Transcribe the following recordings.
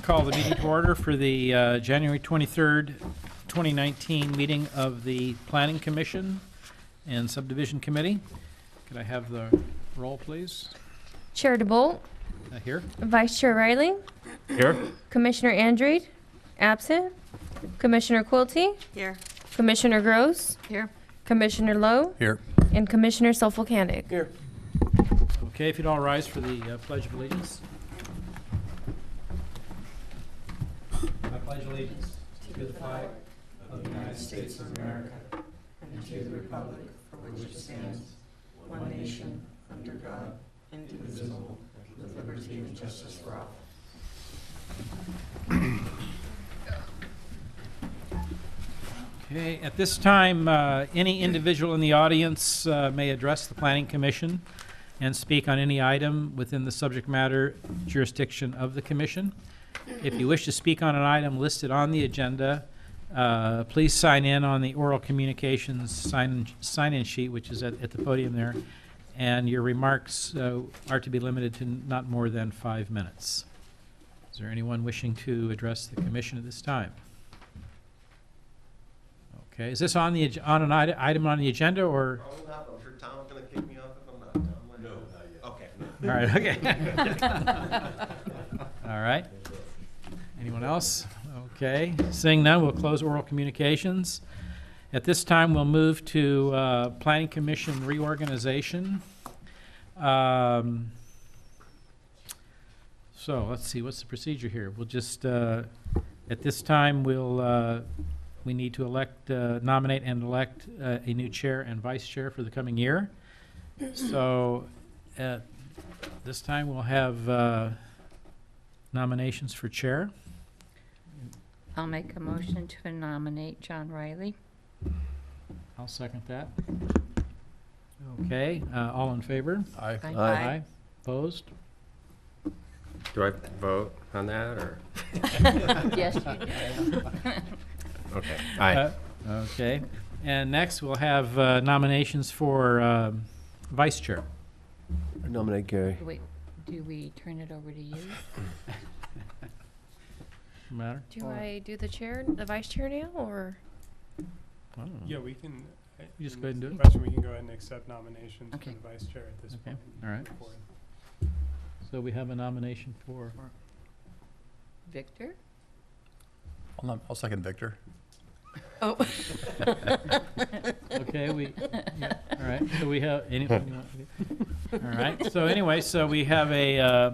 Call the meeting to order for the January 23rd, 2019 meeting of the Planning Commission and Subdivision Committee. Could I have the roll, please? Chair DeBolt, Here. Vice Chair Riley, Here. Commissioner Andrade, absent. Commissioner Quilty, Here. Commissioner Gross, Here. Commissioner Lowe, Here. and Commissioner Sofocanic. Here. Okay, if you'd all rise for the Pledge of Allegiance. I pledge allegiance to the flag of the United States of America and to the republic for which it stands, one nation, under God, indivisible, with liberty and justice for all. Okay, at this time, any individual in the audience may address the Planning Commission and speak on any item within the subject matter jurisdiction of the Commission. If you wish to speak on an item listed on the agenda, please sign in on the oral communications sign-in sheet, which is at the podium there, and your remarks are to be limited to not more than 5 minutes. Is there anyone wishing to address the Commission at this time? Okay, is this on the on an item on the agenda, or? Probably not, but I'm sure Tom's gonna kick me off if I'm not. Tom, No, not yet. Okay. All right, okay. All right. Anyone else? Okay, seeing none, we'll close oral communications. At this time, we'll move to Planning Commission reorganization. So let's see, what's the procedure here? We'll just, at this time, we need to elect, nominate and elect a new chair and vice chair for the coming year. So at this time, we'll have nominations for chair. I'll make a motion to nominate John Riley. I'll second that. Okay, all in favor? Aye. Aye. Opposed? Do I vote on that, or? Yes, you do. Okay. Aye. Okay, and next we'll have nominations for vice chair. Nominate Gary. Wait, do we turn it over to you? Matter? Do I do the chair, the vice chair now, or? I don't know. Yeah, we can. You just go ahead and do it? Question, we can go ahead and accept nominations Okay. for the vice chair at this Okay, point. all right. So we have a nomination for, Victor? I'll second Victor. Oh. okay, yeah, all right, so we have, anything you want to do? All right, so anyway, so we have a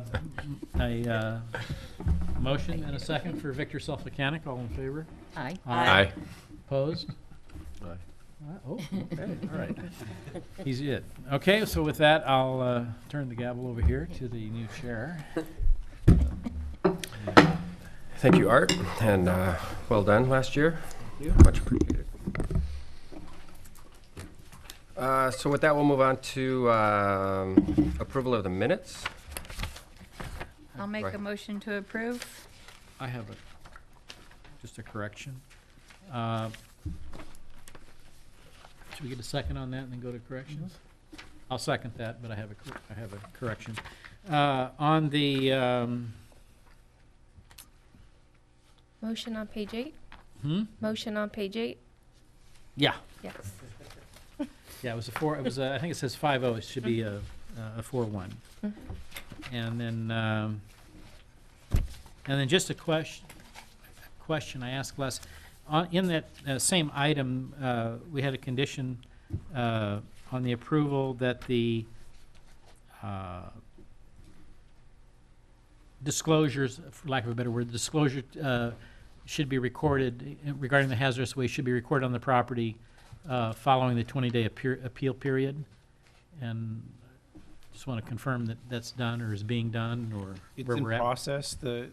motion and a second for Victor Sofocanic. All in favor? Aye. Aye. Opposed? Aye. Oh, okay, all right. He's it. Okay, so with that, I'll turn the gavel over here to the new chair. Thank you, Art, and well done last year. Much appreciated. So with that, we'll move on to approval of the minutes. I'll make Right. a motion to approve. I have just a correction. Should we get a second on that and then go to corrections? I'll second that, but I have a correction. On the, Motion on page 8? hmm? Motion on page 8? Yeah, Yes. yeah, it was a 4, it was, I think it says 5-0, it should be a 4-1. Mhm. And then just a question I asked Les. In that same item, we had a condition on the approval that the disclosures, for lack of a better word, disclosure should be recorded regarding the hazardous waste should be recorded on the property following the 20-day appeal period. And just want to confirm that that's done or is being done, or It's where in we're at. process. There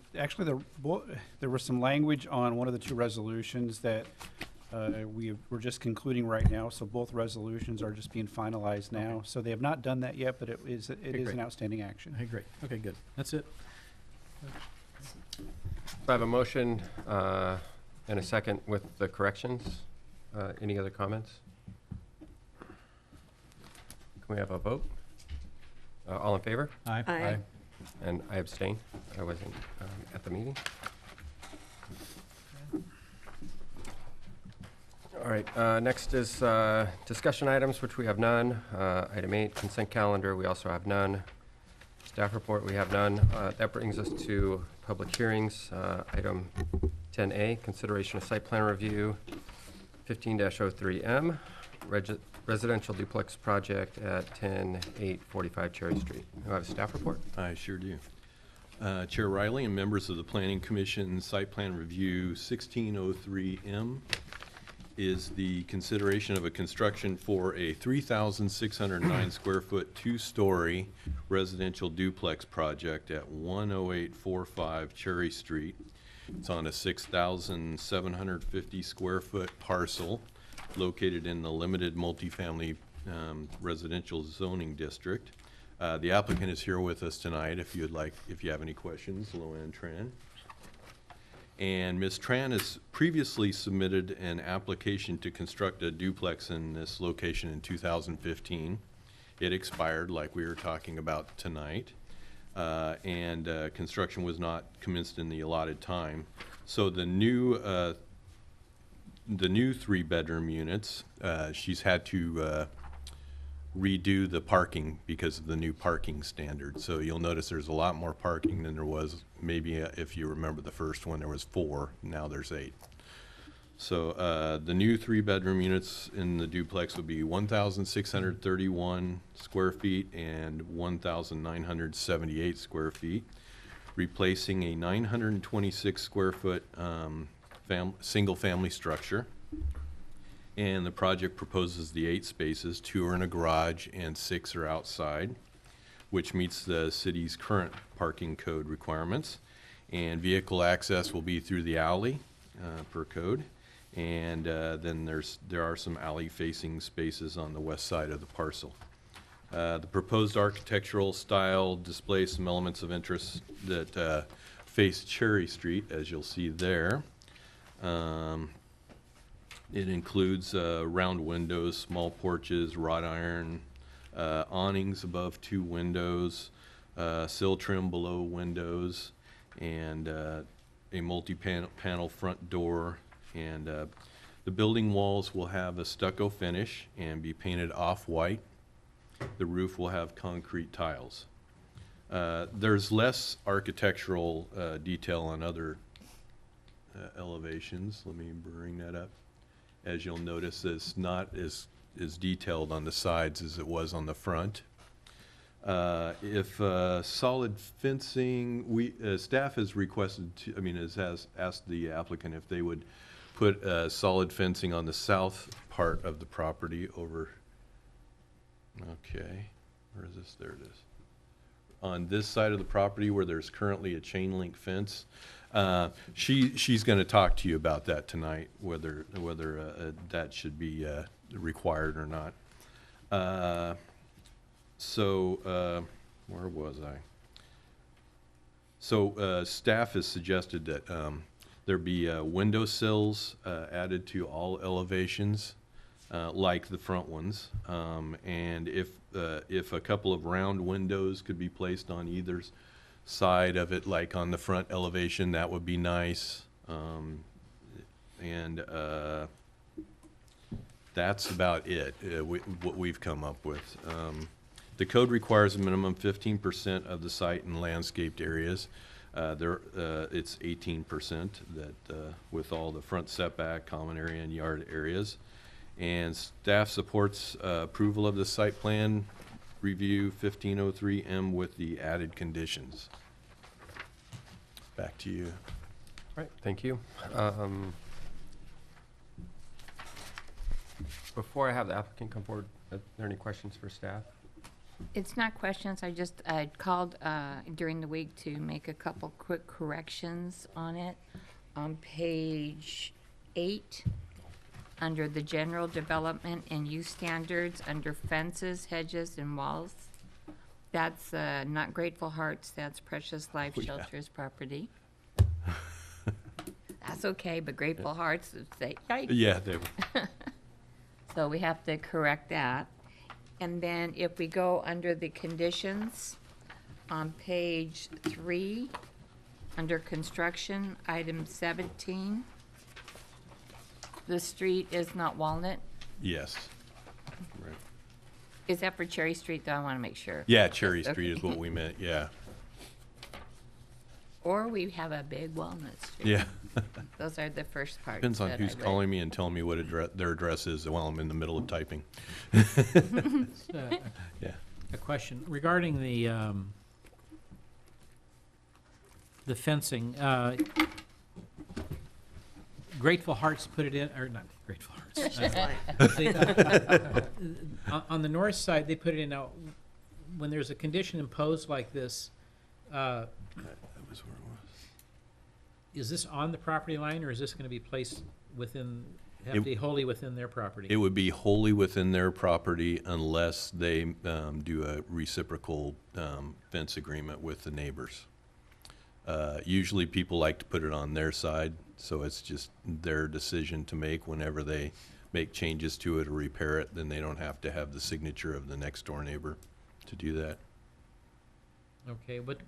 was some language on one of the two resolutions that we're just concluding right now, so both resolutions are just being finalized now. Okay. So they have not done that yet, but it is great. an outstanding action. Okay, great. Okay, good. That's it. I have a motion and a second with the corrections. Any other comments? Can we have a vote? All in favor? Aye. Aye. And I abstain. I wasn't at the meeting. All right, next is discussion items, which we have none. Item 8, consent calendar, we also have none. Staff report, we have none. That brings us to public hearings. Item 10A, consideration of site plan review, 15-03M, residential duplex project at 10845 Cherry Street. Do I have a staff report? I sure do. Chair Riley and members of the Planning Commission, site plan review 1603M is the consideration of a construction for a 3,609 square foot, 2-story residential duplex project at 10845 Cherry Street. It's on a 6,750 square foot parcel located in the limited multifamily residential zoning district. The applicant is here with us tonight if you have any questions, Luann Tran. And Ms. Tran has previously submitted an application to construct a duplex in this location in 2015. It expired like we were talking about tonight. And construction was not commenced in the allotted time. So the new 3-bedroom units, she's had to redo the parking because of the new parking standard. So you'll notice there's a lot more parking than there was, maybe if you remember the first one, there was 4, now there's 8. So the new 3-bedroom units in the duplex would be 1,631 square feet and 1,978 square feet, replacing a 926 square foot single-family structure. And the project proposes the 8 spaces, 2 are in a garage and 6 are outside, which meets the city's current parking code requirements. And vehicle access will be through the alley per code. And then there are some alley-facing spaces on the west side of the parcel. The proposed architectural style displays some elements of interest that face Cherry Street, as you'll see there. It includes round windows, small porches, wrought iron, awnings above 2 windows, sill trim below windows, and a multi-panel front door. And the building walls will have a stucco finish and be painted off-white. The roof will have concrete tiles. There's less architectural detail on other elevations. Let me bring that up. As you'll notice, it's not as detailed on the sides as it was on the front. If solid fencing, staff has requested, has asked the applicant if they would put solid fencing on the south part of the property over, okay, where is this? There it is. On this side of the property where there's currently a chain link fence. She's going to talk to you about that tonight, whether that should be required or not. Where was I? So staff has suggested that there be window sills added to all elevations, like the front ones, and if a couple of round windows could be placed on either side of it, like on the front elevation, that would be nice. That's about it, what we've come up with. The code requires a minimum 15% of the site in landscaped areas. It's 18% that with all the front setback, common area, and yard areas. And staff supports approval of the site plan review 1503M with the added conditions. Back to you. All right, thank you. Before I have the applicant come forward, are there any questions for staff? It's not questions, I called during the week to make a couple quick corrections on it. On page 8, under the general development and use standards, under fences, hedges, and walls, that's not Grateful Hearts, that's Precious Life Oh, yeah. Shelters property. That's okay, but Grateful Hearts would say, yikes. Yeah, they, So we have to correct that. And then if we go under the conditions, On page 3, under construction, item 17, the street is not Walnut. Yes. Right. Is that for Cherry Street, though? I want to make sure. Yeah, Cherry Okay. Street is what we meant, yeah. Or we have a big Walnut Street. Yeah. Those are the first parts. Depends on that who's I read. calling me and telling me what their address is while I'm in the middle of typing. Yeah. A question regarding the fencing. Grateful Hearts put it in, or not Grateful Hearts. On the north side, they put it in. Now, when there's a condition imposed like this, That was where it was. is this on the property line, or is this going to be placed within, have It- to be wholly within their property? It would be wholly within their property unless they do a reciprocal fence agreement with the neighbors. Usually people like to put it on their side, so it's just their decision to make whenever they make changes to it or repair it, then they don't have to have the signature of the next door neighbor to do that. Okay, what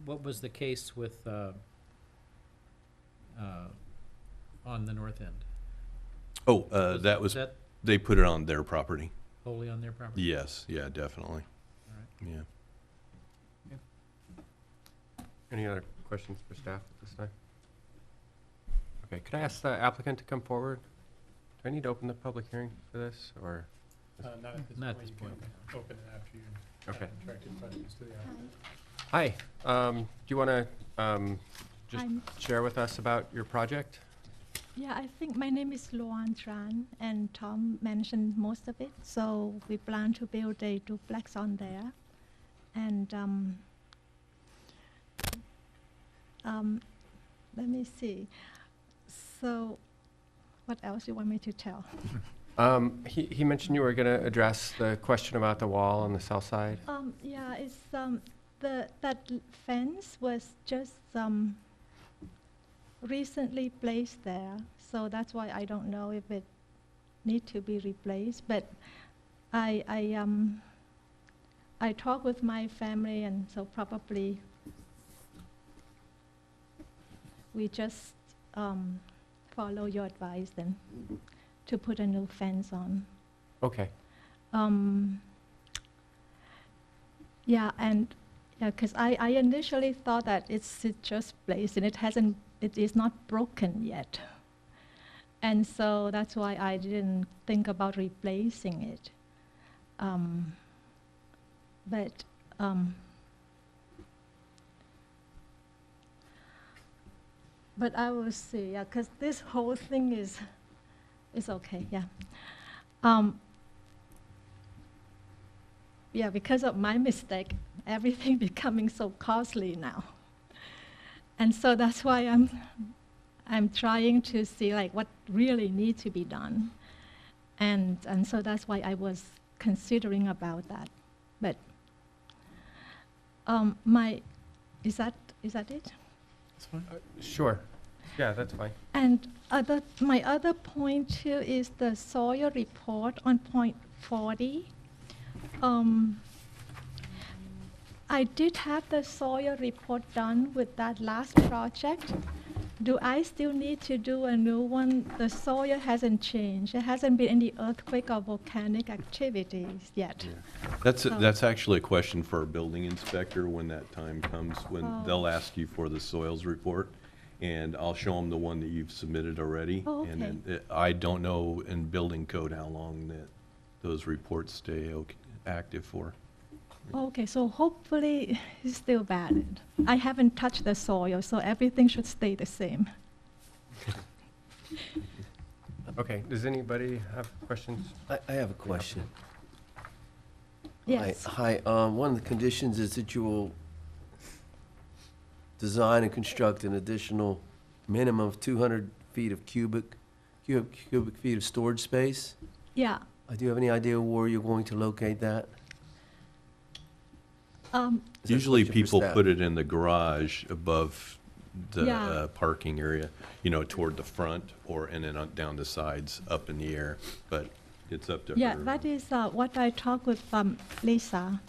was the case with, on the north end? Oh, that was, that they put it on their property. wholly on their property? Yes, yeah, definitely. All right. Yeah. Any other questions for staff at this time? Okay, could I ask the applicant to come forward? Do I need to open the public hearing for this, or? Not at this Not at point. this You can point. open it after you Okay. directed questions to the applicant. Hi, do you want to just I'm- share with us about your project? Yeah, I think my name is Luan Tran, and Tom mentioned most of it. So we plan to build a duplex on there, and let me see. So, what else you want me to tell? He mentioned you were going to address the question about the wall on the south side. Yeah, it's that fence was just recently placed there, so that's why I don't know if it need to be replaced. But I talked with my family, and so probably we just follow your advice then to put a new fence on. Okay, Yeah, and because I initially thought that it's just placed and it is not broken yet. And so that's why I didn't think about replacing it. But I will see, yeah, because this whole thing is okay, yeah. Yeah, because of my mistake, everything becoming so costly now. And so that's why I'm trying to see like what really needs to be done. And so that's why I was considering about that. But is that it? sure. Yeah, that's fine. And my other point too is the soil report on point 40. I did have the soil report done with that last project. Do I still need to do a new one? The soil hasn't changed. There hasn't been any earthquake or volcanic activities yet. That's actually a question for our building inspector when that time comes, when Oh. they'll ask you for the soils report. And I'll show them the one that you've submitted already. Oh, And okay. then I don't know in building code how long that those reports stay active for. Okay, so hopefully it's still valid. I haven't touched the soil, so everything should stay the same. Okay, does anybody have questions? I have a question. Yes. Hi, one of the conditions is that you will design and construct an additional minimum of 200 feet of cubic feet of storage space. Yeah. Do you have any idea where you're going to locate that? Is that Usually question for people staff? put it in the garage above the Yeah. parking area, toward the front and then down the sides, up in the air, but it's up to her. Yeah, that is what I talked with Lisa,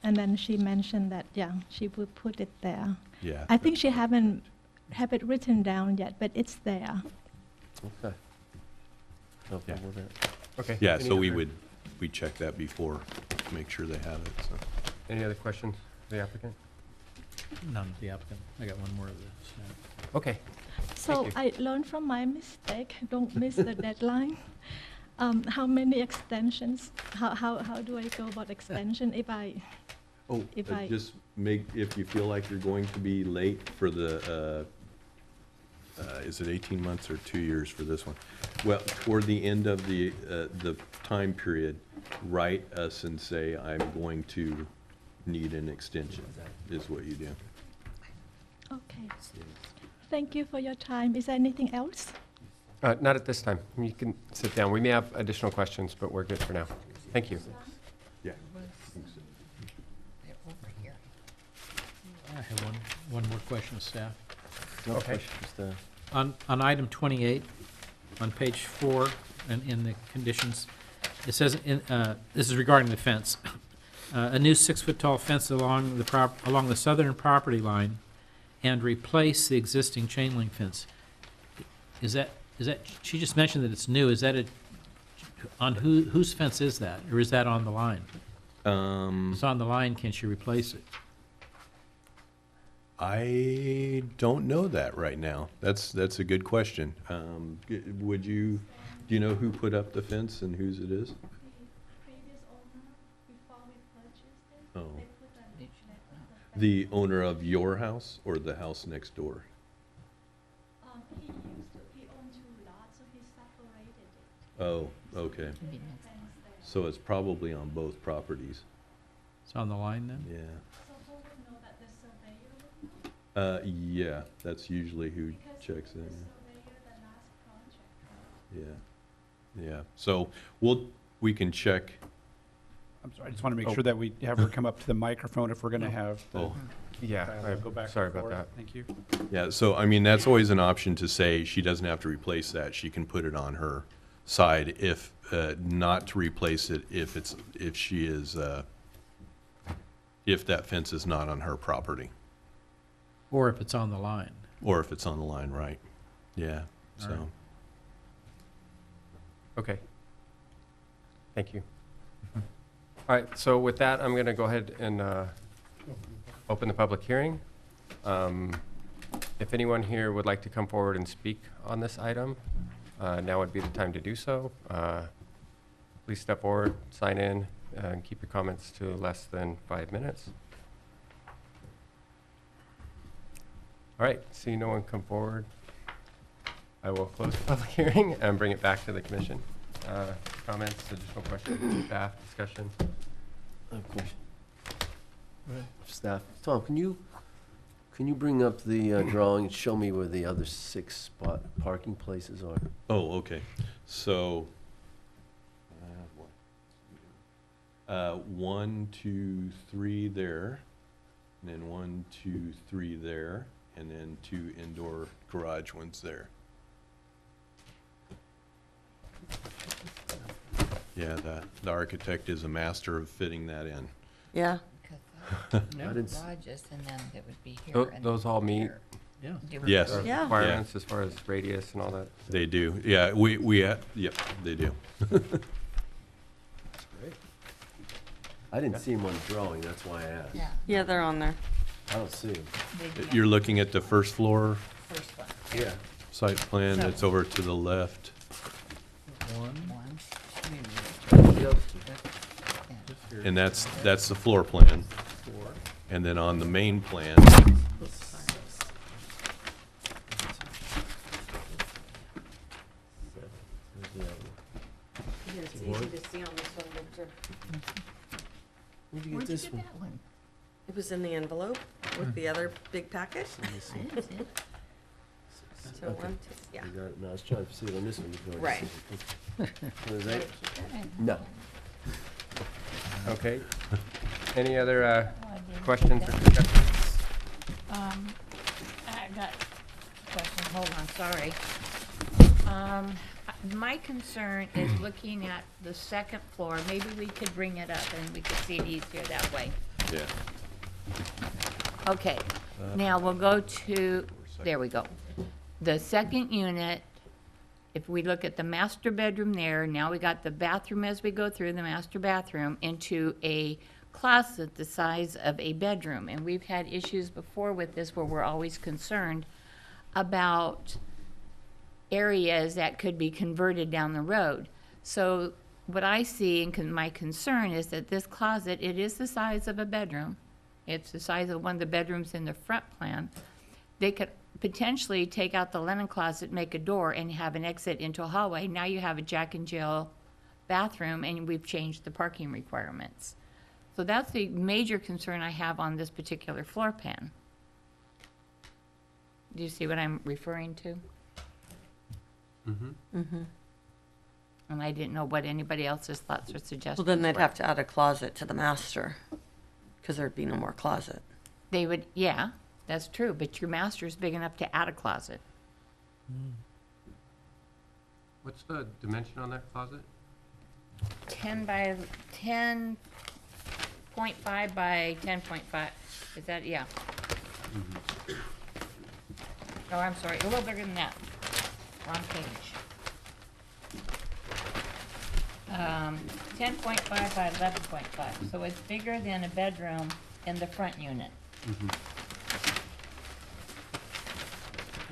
And then she mentioned that, yeah, she would put it there. Yeah. I think she haven't have it written down yet, but it's there. Okay. No Yeah. problem with that. Okay. Yeah, any so we other- would, we check that before, to make sure they have it, so. Any other questions for the applicant? None of the applicant. I got one more of this. yeah. Okay. So you. I learned from my mistake, don't miss the deadline. How many extensions, how do I go about extension if I, Oh, If I- just make, if you feel like you're going to be late for the, is it 18 months or 2 years for this one? Well, toward the end of the time period, write us and say, I'm going to need an extension, is what you do. okay. Thank you for your time. Is there anything else? Not at this time. You can sit down. We may have additional questions, but we're good for now. Thank you. Yeah. They're over here. I have one more question of staff. No Okay. question for staff. On item 28, on page 4, and in the conditions, it says, this is regarding the fence, a new 6-foot-tall fence along the southern property line and replace the existing chain link fence. Is that, she just mentioned that it's new, is that on whose fence is that, or is that on the line? If it's on the line, can she replace it? I don't know that right now. That's a good question. Would you, do you know who put up the fence and whose it is? The previous owner, before we purchased it, Oh, they put a, the owner of your house or the house next door? he owned 2 lots, so he separated it. Oh, okay. So it's probably on both properties. It's on the line then? Yeah. So who would know that the surveyor would know? Yeah, that's usually who checks in. The surveyor, the last contract. Yeah. Yeah. So we can check. I'm sorry, I just want to make sure that we have her come up to the microphone if we're going to have the Oh, Yeah, dialogue go back sorry and about forth. that. Thank you. yeah. So, I mean, that's always an option to say she doesn't have to replace that. She can put it on her side if, not to replace it if she is, if that fence is not on her property. Or if it's on the line? Or if it's on the line, right? Yeah, All right. so. Okay. Thank you. All right, so with that, I'm going to go ahead and open the public hearing. If anyone here would like to come forward and speak on this item, now would be the time to do so. Please step forward, sign in, and keep your comments to less than 5 minutes. All right, see no one come forward. I will close the public hearing and bring it back to the commission. Comments, additional questions, staff, discussion? I have a question. Staff, Tom, can you bring up the drawing and show me where the other 6 spot parking places are? Oh, okay. So, 1, 2, 3 there, and then 1, 2, 3 there, and then 2 indoor garage ones there. Yeah, the architect is a master of fitting that in. Yeah. Because I didn't s- garages, and then it would be here. Tho- and those all meet? here. Yeah. Do we- Yes. Or Yeah. requirements as far as radius and all that? They do. Yeah, yep, they do. I didn't see them on the drawing, that's why I asked. Yeah. Yeah, they're on there. I don't see them. they'd be You're on looking at the first floor the first one. Yeah. site plan that's over to the left. One, 1, 2, And that's the floor plan. 4. And then on the main plan, There's the other one. Yeah, it's easy to see on this one, Victor. Where'd you get Where'd you this get one? that one? It was in the envelope with the other big packet. Let me see. I didn't see it. So Okay. 1, 2, yeah. You got it. No, I was trying to see it on this one before. I Right. see it. What is that? Keep that in. No. Okay. Any other Oh, I didn't questions see or that. discussions? I got a question, hold on, sorry. My concern is looking at the second floor, maybe we could bring it up and we could see it easier that way. Yeah. Okay, now we'll go to, there we go. The second unit, if we look at the master bedroom there, now we got the bathroom as we go through the master bathroom into a closet the size of a bedroom. And we've had issues before with this where we're always concerned about areas that could be converted down the road. So what I see and my concern is that this closet, it is the size of a bedroom. It's the size of one of the bedrooms in the front plan. They could potentially take out the linen closet, make a door, and have an exit into a hallway. Now you have a Jack and Jill bathroom, and we've changed the parking requirements. So that's the major concern I have on this particular floor plan. Do you see what I'm referring to? And I didn't know what anybody else's thoughts or suggestions Well, then they'd were. have to add a closet to the master, because there'd be no more closet. They would, yeah, that's true, but your master is big enough to add a closet. What's the dimension on that closet? 10.5 by 10.5. Is that, yeah. Oh, I'm sorry, a little bigger than that. Wrong page. 10.5 by 11.5, so it's bigger than a bedroom in the front unit.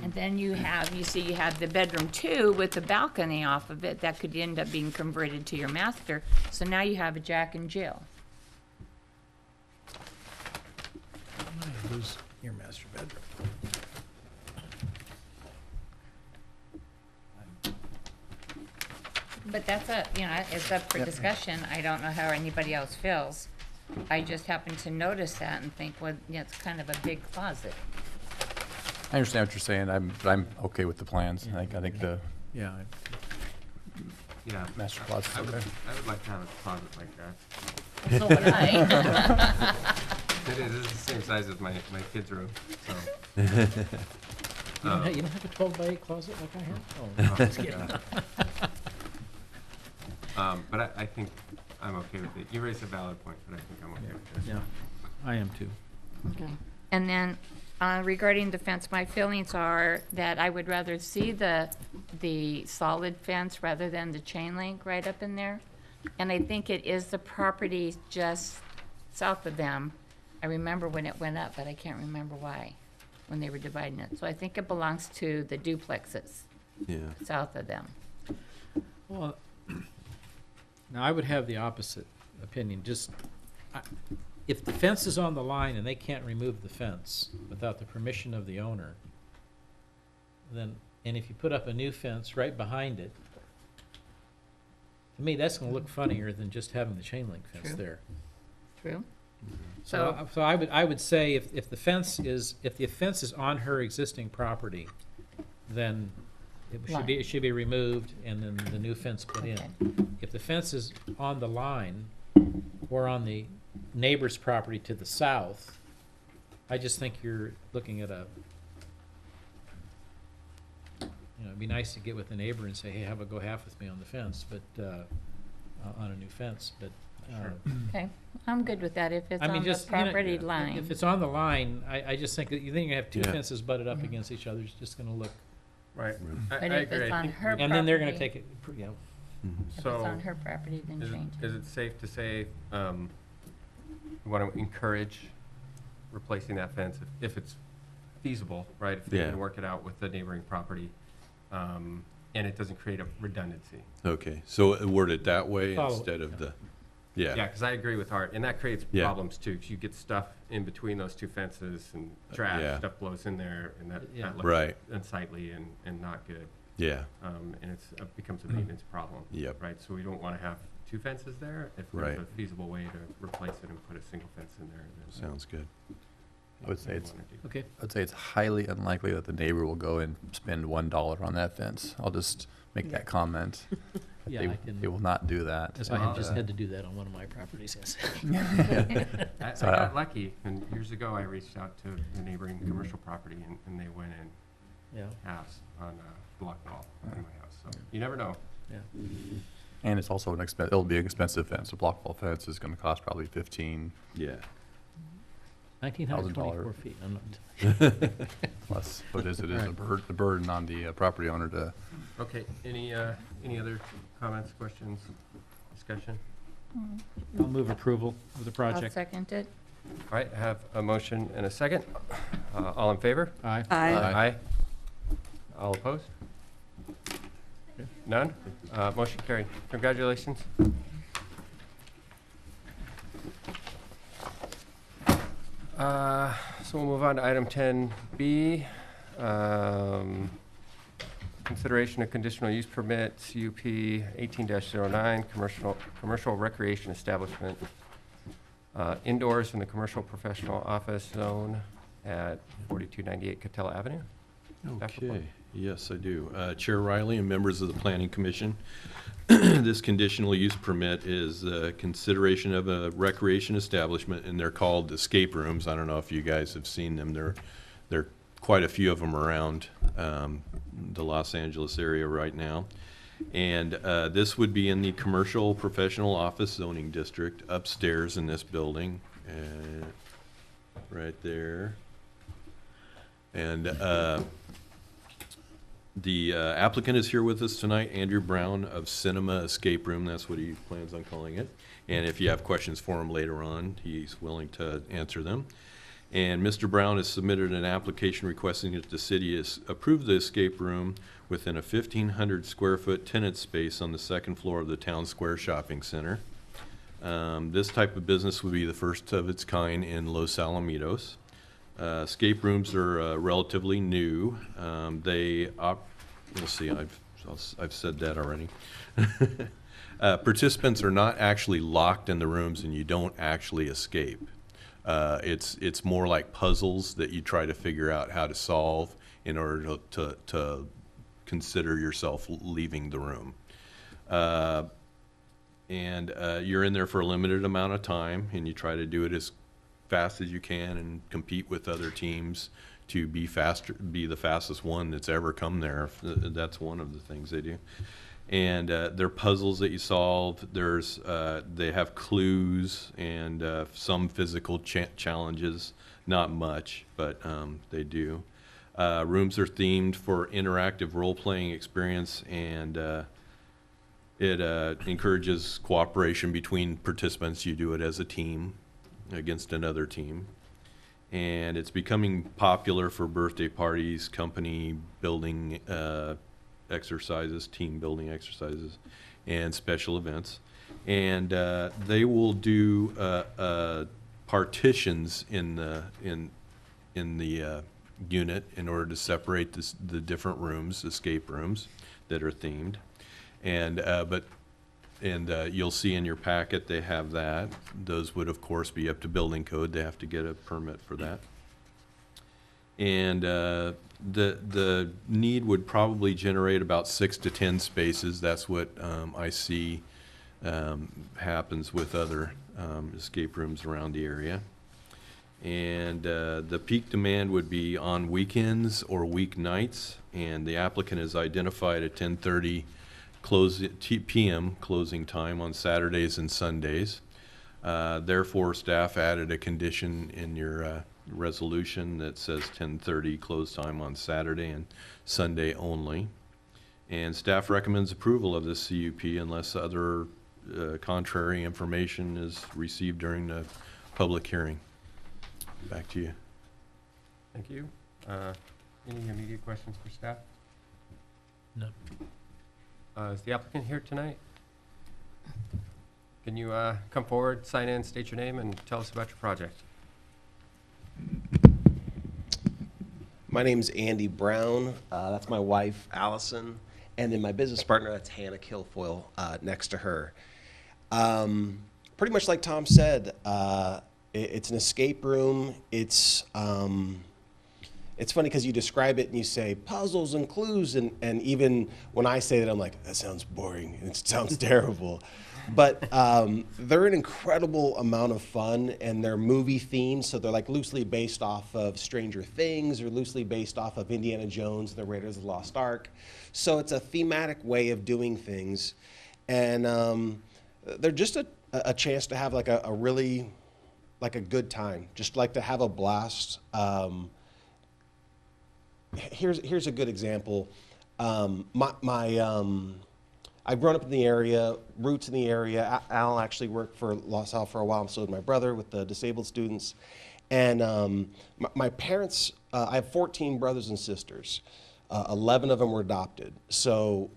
And then you have, you see you have the bedroom 2 with the balcony off of it that could end up being converted to your master. So now you have a Jack and Jill. Who's your master bedroom? But that's it's up for discussion. I don't know how anybody else feels. I just happened to notice that and think, well, yeah, it's kind of a big closet. I understand what you're saying. I'm okay with the plans. I think the Yeah. Yeah. master closet's okay. I would like to have a closet like that. So would I. It is the same size as my kid's room, so. You don't have a 12 by 8 closet like I have? Oh, just kidding. But I think I'm okay with it. You raised a valid point, but I think I'm okay with this. Yeah, I am too. Okay. And then regarding the fence, my feelings are that I would rather see the solid fence rather than the chain link right up in there. And I think it is the property just south of them. I remember when it went up, but I can't remember why, when they were dividing it. So I think it belongs to the duplexes Yeah. south of them. Well, now I would have the opposite opinion. If the fence is on the line and they can't remove the fence without the permission of the owner, then, and if you put up a new fence right behind it, to me, that's gonna look funnier than just having the chain link fence True. there. True? So I would say if the fence is on her existing property, then it should be removed and then the new fence put in. Okay. If the fence is on the line or on the neighbor's property to the south, I just think you're looking at it'd be nice to get with the neighbor and say, hey, have a go half with me on the fence, but, on a new fence, but. Okay, I'm good with that if it's I mean, on the just, property line. if it's on the line, I just think that you think you have two Yeah. fences butted up Mhm. against each other, it's just gonna look, Right. But I if agree. it's I on think her and then they're gonna property- take it, If it's So, on her property, then change it. is it safe to say, we want to encourage replacing that fence if it's feasible, right? If they Yeah. can work it out with the neighboring property, and it doesn't create a redundancy. Okay, so word it that way Follow- instead of the, Yeah, yeah, because I agree with Art, and that creates Yeah. problems too, because you get stuff in between those two fences and trash, Yeah. stuff blows in there, and that Yeah. looks Right. unsightly and not good. yeah, And it becomes a maintenance problem. Yep. Right, so we don't want to have two fences there. If there's Right. a feasible way to replace it and put a single fence in there, then. sounds good. I would say that's it's- what we wanna do. okay. I'd say it's highly unlikely that the neighbor will go and spend $1 on that fence. I'll just make that comment. Yeah, They, I can, they will not do that. as I have just Uh, had to do that on one of my properties, yes. I So, got lucky, and years ago, I reached out to the neighboring commercial property, and they went in Yeah, halves on a block wall in my house, so you never know. yeah. And it's also it'll be an expensive fence. A block wall fence is gonna cost probably 15, Yeah, 1,924 feet. I'm not- Plus, what is it, is Right. the burden on the property owner to, Okay, any other comments, questions, discussion? I'll move approval of the I'll project. second it. All right, I have a motion and a second. All in favor? Aye. Aye. All opposed? None? Motion carried. Congratulations. So we'll move on to item 10B. Consideration of conditional use permit, CUP 18-09, commercial recreation establishment, indoors in the commercial professional office zone at 4298 Catella Avenue. Staff report. Okay, yes, I do. Chair Riley and members of the Planning Commission, this conditional use permit is consideration of a recreation establishment, and they're called escape rooms. I don't know if you guys have seen them. There are quite a few of them around the Los Angeles area right now. And this would be in the commercial professional office zoning district upstairs in this building, right there. And the applicant is here with us tonight, Andrew Brown of Cinema Escape Room. That's what he plans on calling it. And if you have questions for him later on, he's willing to answer them. And Mr. Brown has submitted an application requesting that the city approve the escape room within a 1,500 square foot tenant space on the second floor of the Town Square Shopping Center. This type of business would be the first of its kind in Los Alamitos. Escape rooms are relatively new. Let's see, I've said that already. Participants are not actually locked in the rooms, and you don't actually escape. It's more like puzzles that you try to figure out how to solve in order to consider yourself leaving the room. You're in there for a limited amount of time, and you try to do it as fast as you can and compete with other teams to be the fastest one that's ever come there. That's one of the things they do. And they're puzzles that you solve. They have clues and some physical challenges, not much, but they do. Rooms are themed for interactive role-playing experience, and it encourages cooperation between participants. You do it as a team against another team. And it's becoming popular for birthday parties, company building exercises, team building exercises, and special events. And they will do partitions in the unit in order to separate the different rooms, escape rooms that are themed. And you'll see in your packet they have that. Those would, of course, be up to building code. They have to get a permit for that. And the need would probably generate about 6 to 10 spaces. That's what I see happens with other escape rooms around the area. And the peak demand would be on weekends or weeknights. And the applicant has identified a 10:30 p.m. closing time on Saturdays and Sundays. Therefore, staff added a condition in your resolution that says 10:30 close time on Saturday and Sunday only. And staff recommends approval of this CUP unless other contrary information is received during the public hearing. Back to you. Thank you. Any immediate questions for staff? No. Is the applicant here tonight? Can you come forward, sign in, state your name, and tell us about your project? My name's Andy Brown. That's my wife, Allison. And then my business partner, that's Hannah Kilfoyle, next to her. Pretty much like Tom said, it's an escape room. It's funny because you describe it and you say puzzles and clues, and even when I say that, I'm like, that sounds boring. It sounds terrible. But they're an incredible amount of fun, and they're movie themed, so they're like loosely based off of Stranger Things or loosely based off of Indiana Jones and the Raiders of the Lost Ark. So it's a thematic way of doing things, and they're just a chance to have like a really like a good time, just like to have a blast. Here's a good example. I've grown up in the area, roots in the area. Al actually worked for LaSalle for a while, so did my brother with the disabled students. And my parents, I have 14 brothers and sisters. 11 of them were adopted. So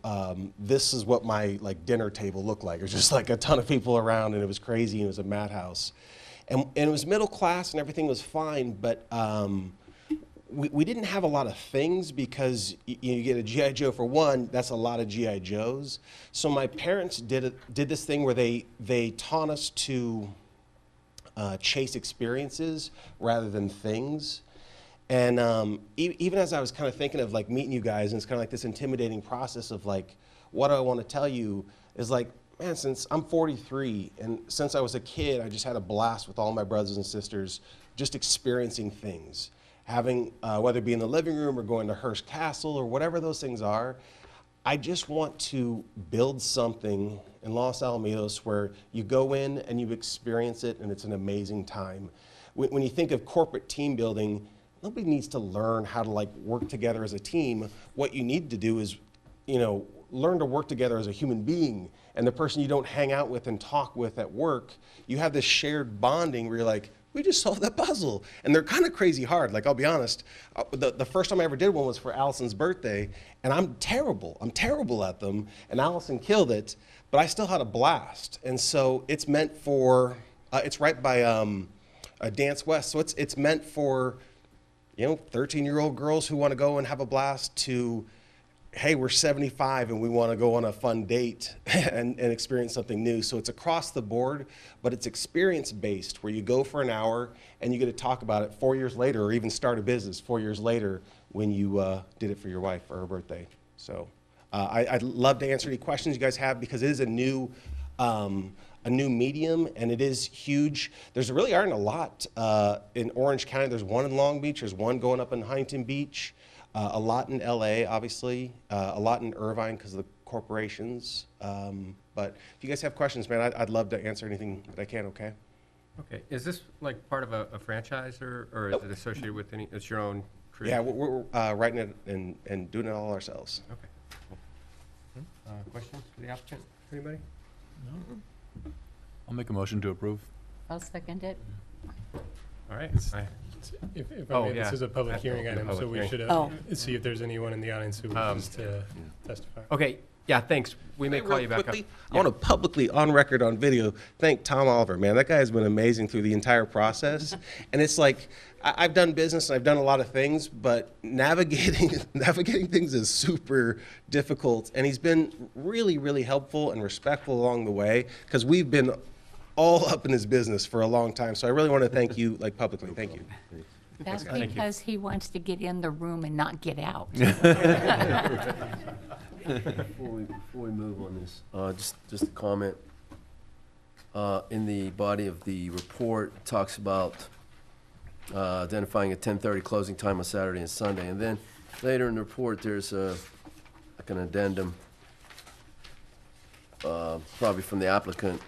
this is what my dinner table looked like. It was just like a ton of people around, and it was crazy, and it was a madhouse. And it was middle class, and everything was fine, but we didn't have a lot of things because you get a G.I. Joe for one, that's a lot of G.I. Joes. So my parents did this thing where they taught us to chase experiences rather than things. And even as I was kind of thinking of meeting you guys, and it's kind of like this intimidating process of what I want to tell you is man, since I'm 43 and since I was a kid, I just had a blast with all my brothers and sisters, just experiencing things. Having, whether it be in the living room or going to Hearst Castle or whatever those things are, I just want to build something in Los Alamitos where you go in and you experience it and it's an amazing time. When you think of corporate team building, nobody needs to learn how to work together as a team. What you need to do is, learn to work together as a human being. And the person you don't hang out with and talk with at work, you have this shared bonding where you're like, we just solved that puzzle. And they're kind of crazy hard. I'll be honest, the first time I ever did one was for Allison's birthday, and I'm terrible at them, and Allison killed it, but I still had a blast. And so it's meant for, it's right by Dance West, so it's meant for 13-year-old girls who want to go and have a blast to, hey, we're 75 and we want to go on a fun date and experience something new. So it's across the board, but it's experience-based, where you go for an hour and you get to talk about it 4 years later, or even start a business 4 years later when you did it for your wife for her birthday. So I'd love to answer any questions you guys have, because it is a new medium, and it is huge. There's really aren't a lot in Orange County. There's one in Long Beach. There's one going up in Huntington Beach. A lot in LA, obviously, a lot in Irvine because of the corporations. But if you guys have questions, man, I'd love to answer anything that I can, okay? Okay, is this part of a franchise, or is it associated with it's your own crew? Yeah, we're writing it and doing it all ourselves. Okay, cool. Questions for the applicant, anybody? I'll make a motion to approve. I'll second it. All right. If Oh, I may, this yeah. is a public hearing Yeah, item, so public we hearing. should Oh. see if there's anyone in the audience who wishes to testify. Okay, yeah, thanks. We may call you back up. I want to publicly, on record, on video, thank Tom Oliver, man. That guy has been amazing through the entire process. And it's I've done business and I've done a lot of things, but navigating things is super difficult. And he's been really, really helpful and respectful along the way, because we've been all up in his business for a long time. So I really want to thank you, because thank you. That's Thank you. because he wants to get in the room and not get out. Before we move on this, just a comment. In the body of the report, it talks about identifying a 10:30 closing time on Saturday and Sunday. And then later in the report, there's an addendum, probably from the applicant,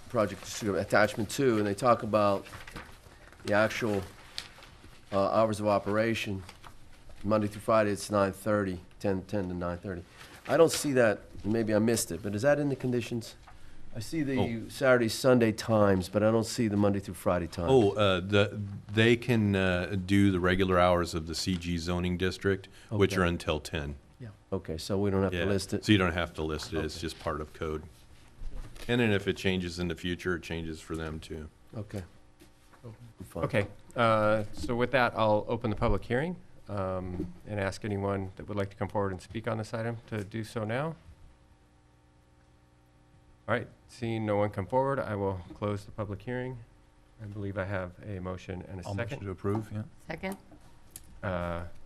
project attachment 2, and they talk about the actual hours of operation. Monday through Friday, it's 9:30, 10 to 9:30. I don't see that, maybe I missed it, but is that in the conditions? I see the Saturday, Sunday times, but I don't see the Monday through Friday times. They can do the regular hours of the CG zoning district, which Okay. are until 10. Okay, so we don't have to Yeah. list it? So you don't have to list it, it's Okay. just part of code. And then if it changes in the future, it changes for them too. Okay. Fine. Okay, so with that, I'll open the public hearing and ask anyone that would like to come forward and speak on this item to do so now. All right, seeing no one come forward, I will close the public hearing. I believe I have a motion and a I'll motion second. to approve, yeah. Second?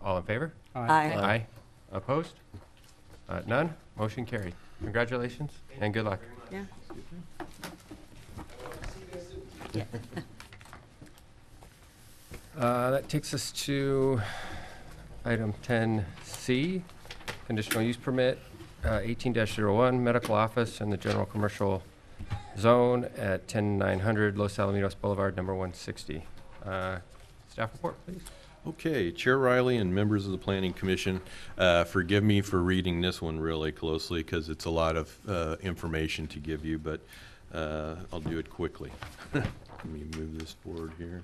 All in favor? Aye. Aye. Opposed? None? Motion carried. Congratulations and good luck. Yeah. That takes us to item 10C, conditional use permit, 18-01, medical office in the general commercial zone at 10900 Los Alamitos Boulevard, number 160. Staff report, please. Okay, Chair Riley and members of the Planning Commission, forgive me for reading this one really closely because it's a lot of information to give you, but I'll do it quickly. Let me move this forward here.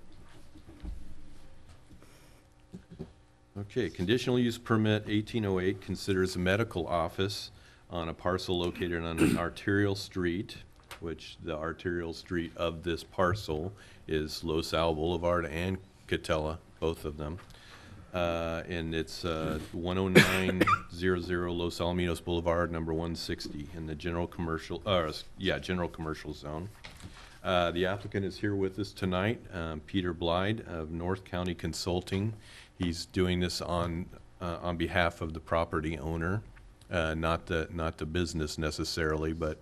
Okay, conditional use permit 1808 considers a medical office on a parcel located on an arterial street, which the arterial street of this parcel is Los Al Boulevard and Catella, both of them. And it's 10900 Los Alamitos Boulevard, number 160, in the general commercial zone. The applicant is here with us tonight, Peter Blyde of North County Consulting. He's doing this on behalf of the property owner, not the business necessarily, but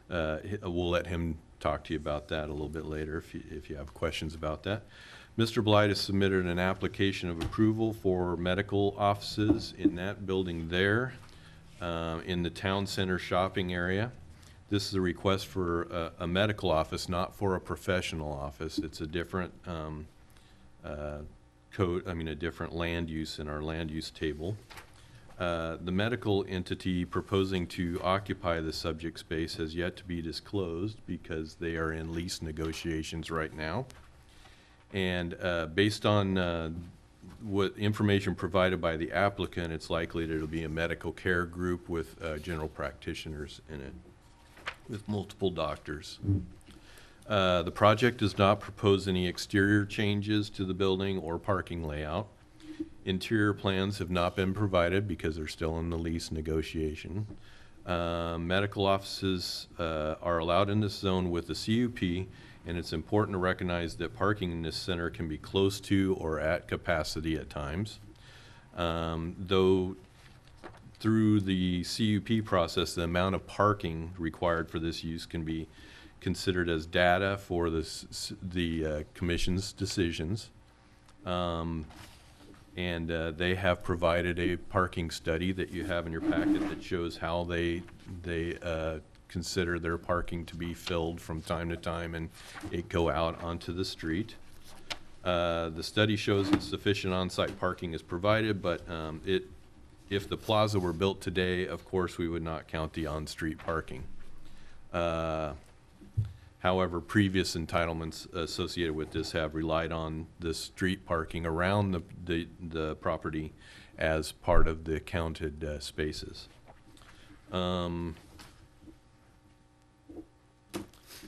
we'll let him talk to you about that a little bit later if you have questions about that. Mr. Blyde has submitted an application of approval for medical offices in that building there, in the town center shopping area. This is a request for a medical office, not for a professional office. It's a different a different land use in our land use table. The medical entity proposing to occupy the subject space has yet to be disclosed because they are in lease negotiations right now. And based on what information provided by the applicant, it's likely that it'll be a medical care group with general practitioners in it, with multiple doctors. The project does not propose any exterior changes to the building or parking layout. Interior plans have not been provided because they're still in the lease negotiation. Medical offices are allowed in this zone with the CUP, and it's important to recognize that parking in this center can be close to or at capacity at times. Though through the CUP process, the amount of parking required for this use can be considered as data for the commission's decisions. And they have provided a parking study that you have in your packet that shows how they consider their parking to be filled from time to time and it go out onto the street. The study shows that sufficient on-site parking is provided, but if the plaza were built today, of course, we would not count the on-street parking. However, previous entitlements associated with this have relied on the street parking around the property as part of the counted spaces.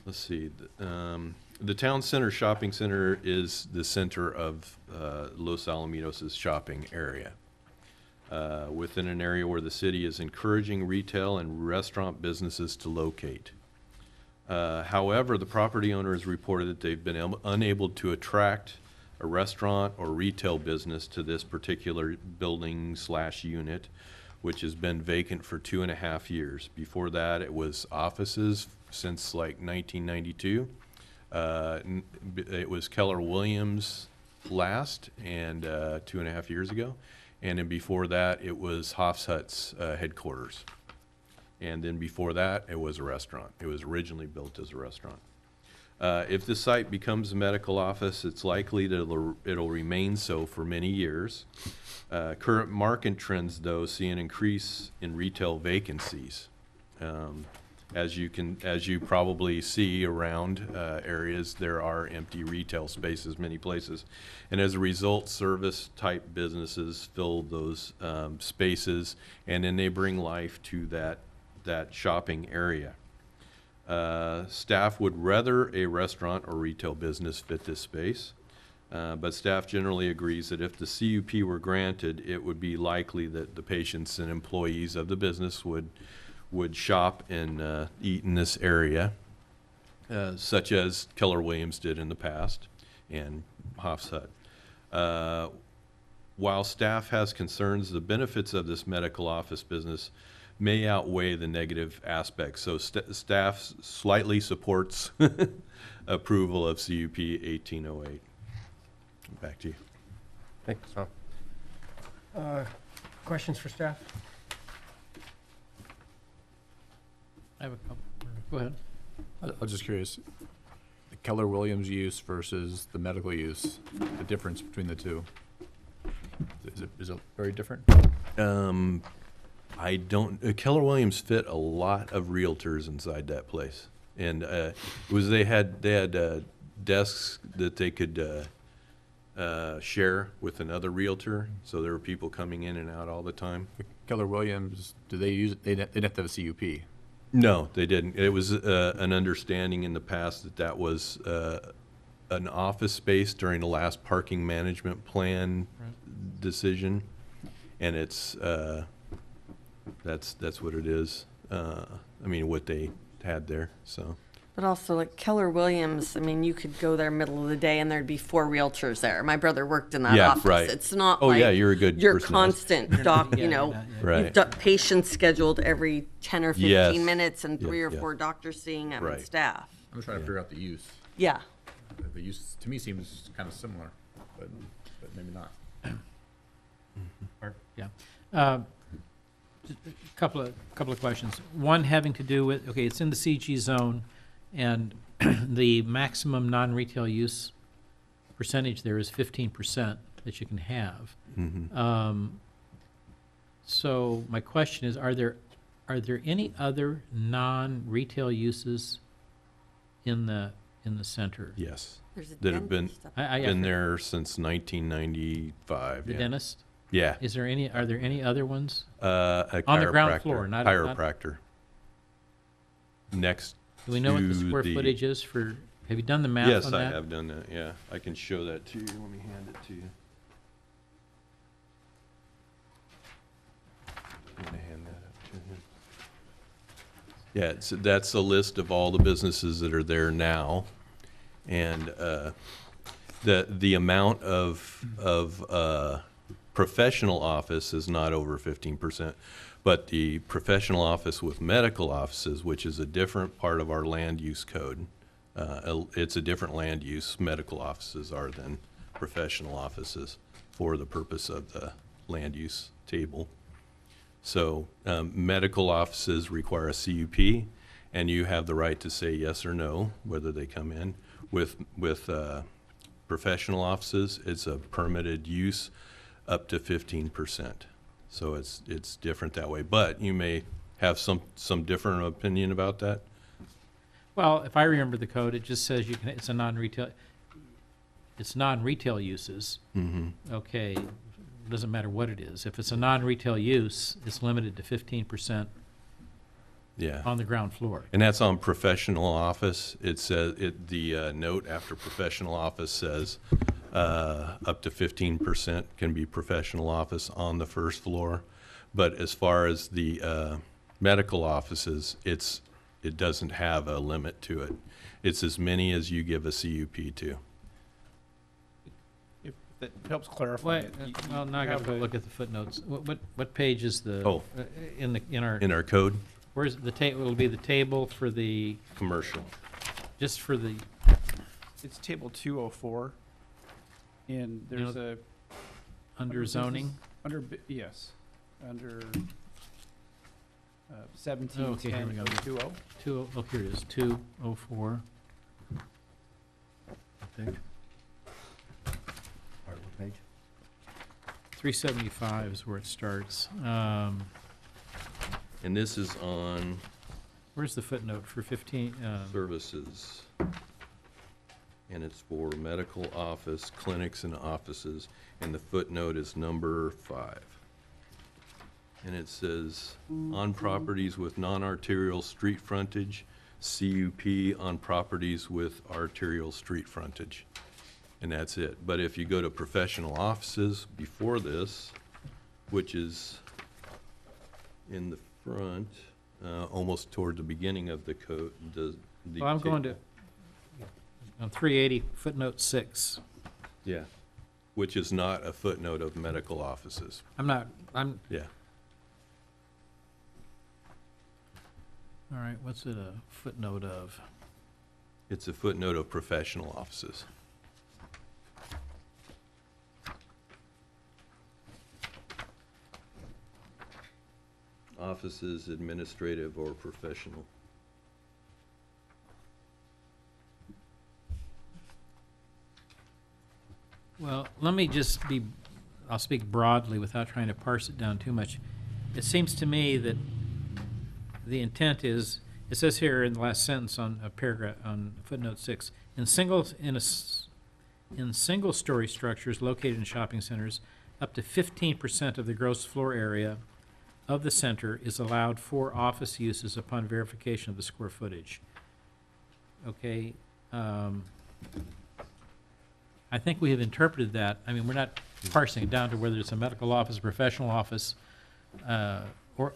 Let's see. The town center shopping center is the center of Los Alamitos' shopping area. Within an area where the city is encouraging retail and restaurant businesses to locate. However, the property owner has reported that they've been unable to attract a restaurant or retail business to this particular building/unit, which has been vacant for 2.5 years. Before that, it was offices since like 1992. It was Keller Williams last, and 2.5 years ago. And then before that, it was Hoff's Hut's headquarters. And then before that, it was a restaurant. It was originally built as a restaurant. If this site becomes a medical office, it's likely that it'll remain so for many years. Current market trends, though, see an increase in retail vacancies. As you probably see around areas, there are empty retail spaces many places. And as a result, service-type businesses fill those spaces, and then they bring life to that shopping area. Staff would rather a restaurant or retail business fit this space, but staff generally agrees that if the CUP were granted, it would be likely that the patients and employees of the business would shop and eat in this area, such as Keller Williams did in the past and Hoff's Hut. While staff has concerns, the benefits of this medical office business may outweigh the negative aspects. So staff slightly supports approval of CUP 1808. Back to you. Thanks, Tom. Questions for staff? I have a couple. Go ahead. I was just curious, the Keller Williams use versus the medical use, the difference between the two. Is it very different? I don't, Keller Williams fit a lot of realtors inside that place. And they had desks that they could share with another realtor, so there were people coming in and out all the time. Keller Williams, do they use, they'd have to have a CUP? No, they didn't. It was an understanding in the past that that was an office space during the last parking management plan decision, and it's that's what it is. I mean, what they had there. So. But also, like Keller Williams, I mean, you could go there middle of the day and there'd be 4 realtors there. My brother worked in that Yeah, office. right. It's not Oh, like yeah, you're a good your person to ask. constant doc, you know, Right. you've got patients scheduled every 10 or 15 Yes. minutes and Yeah, 3 or yeah. 4 doctors seeing them and Right. staff. I'm just trying to figure out the use. Yeah. The use, to me, seems kind of similar, but maybe not. Yeah. Couple of questions. One having to do with, okay, it's in the CG zone, and the maximum non-retail use percentage there is 15% that you can have. So my question is, are there any other non-retail uses in the center? Yes, There's a that have been dentist up been there since 1995. The yeah. dentist? Yeah. Are there any other ones? A On the ground chiropractor- floor, not- chiropractor. Next Do we know what the to square footage is for, have you done the math Yes, on I that? have done that, yeah. I can show that to you. Let me hand it to you. I'm gonna hand that up to him. Yeah, that's a list of all the businesses that are there now. And the amount of professional office is not over 15%. But the professional office with medical offices, which is a different part of our land use code, it's a different land use, medical offices are than professional offices for the purpose of the land use table. So medical offices require a CUP, and you have the right to say yes or no, whether they come in. With professional offices, it's a permitted use up to 15%. So it's different that way. But you may have some different opinion about that. Well, if I remember the code, it just says you can, it's non-retail uses. Okay, doesn't matter what it is. If it's a non-retail use, it's limited to 15% Yeah. on the ground floor. And that's on professional office. It says, the note after professional office says up to 15% can be professional office on the first floor. But as far as the medical offices, it doesn't have a limit to it. It's as many as you give a CUP to. If that helps clarify. Well, it, you well, now I have gotta go a- look at the footnotes. What page is the? Oh. In our, In our code, where's the table, it'll be the table for the, commercial. just for the, It's table 204. And You know, there's a. under business- zoning? Under, yes, under Oh, okay, here we go. 1710.20. Oh, here it is, 204. I think. 375 is where it starts. And this is on Where's the footnote for 15? services. And it's for medical office, clinics and offices, and the footnote is number 5. And it says, on properties with non-arterial street frontage, CUP on properties with arterial street frontage. And that's it. But if you go to professional offices before this, which is in the front, almost toward the beginning of the code, the Well, I'm going to, on 380 footnote 6. Yeah, which is not a footnote of medical offices. I'm, Yeah. all right, what's it a footnote of? It's a footnote of professional offices. Offices, administrative or professional. let me just I'll speak broadly without trying to parse it down too much. It seems to me that the intent is, it says here in the last sentence on a paragraph, on footnote 6, in single-story structures located in shopping centers, up to 15% of the gross floor area of the center is allowed for office uses upon verification of the square footage. Okay, I think we have interpreted that. I mean, we're not parsing it down to whether it's a medical office, professional office, or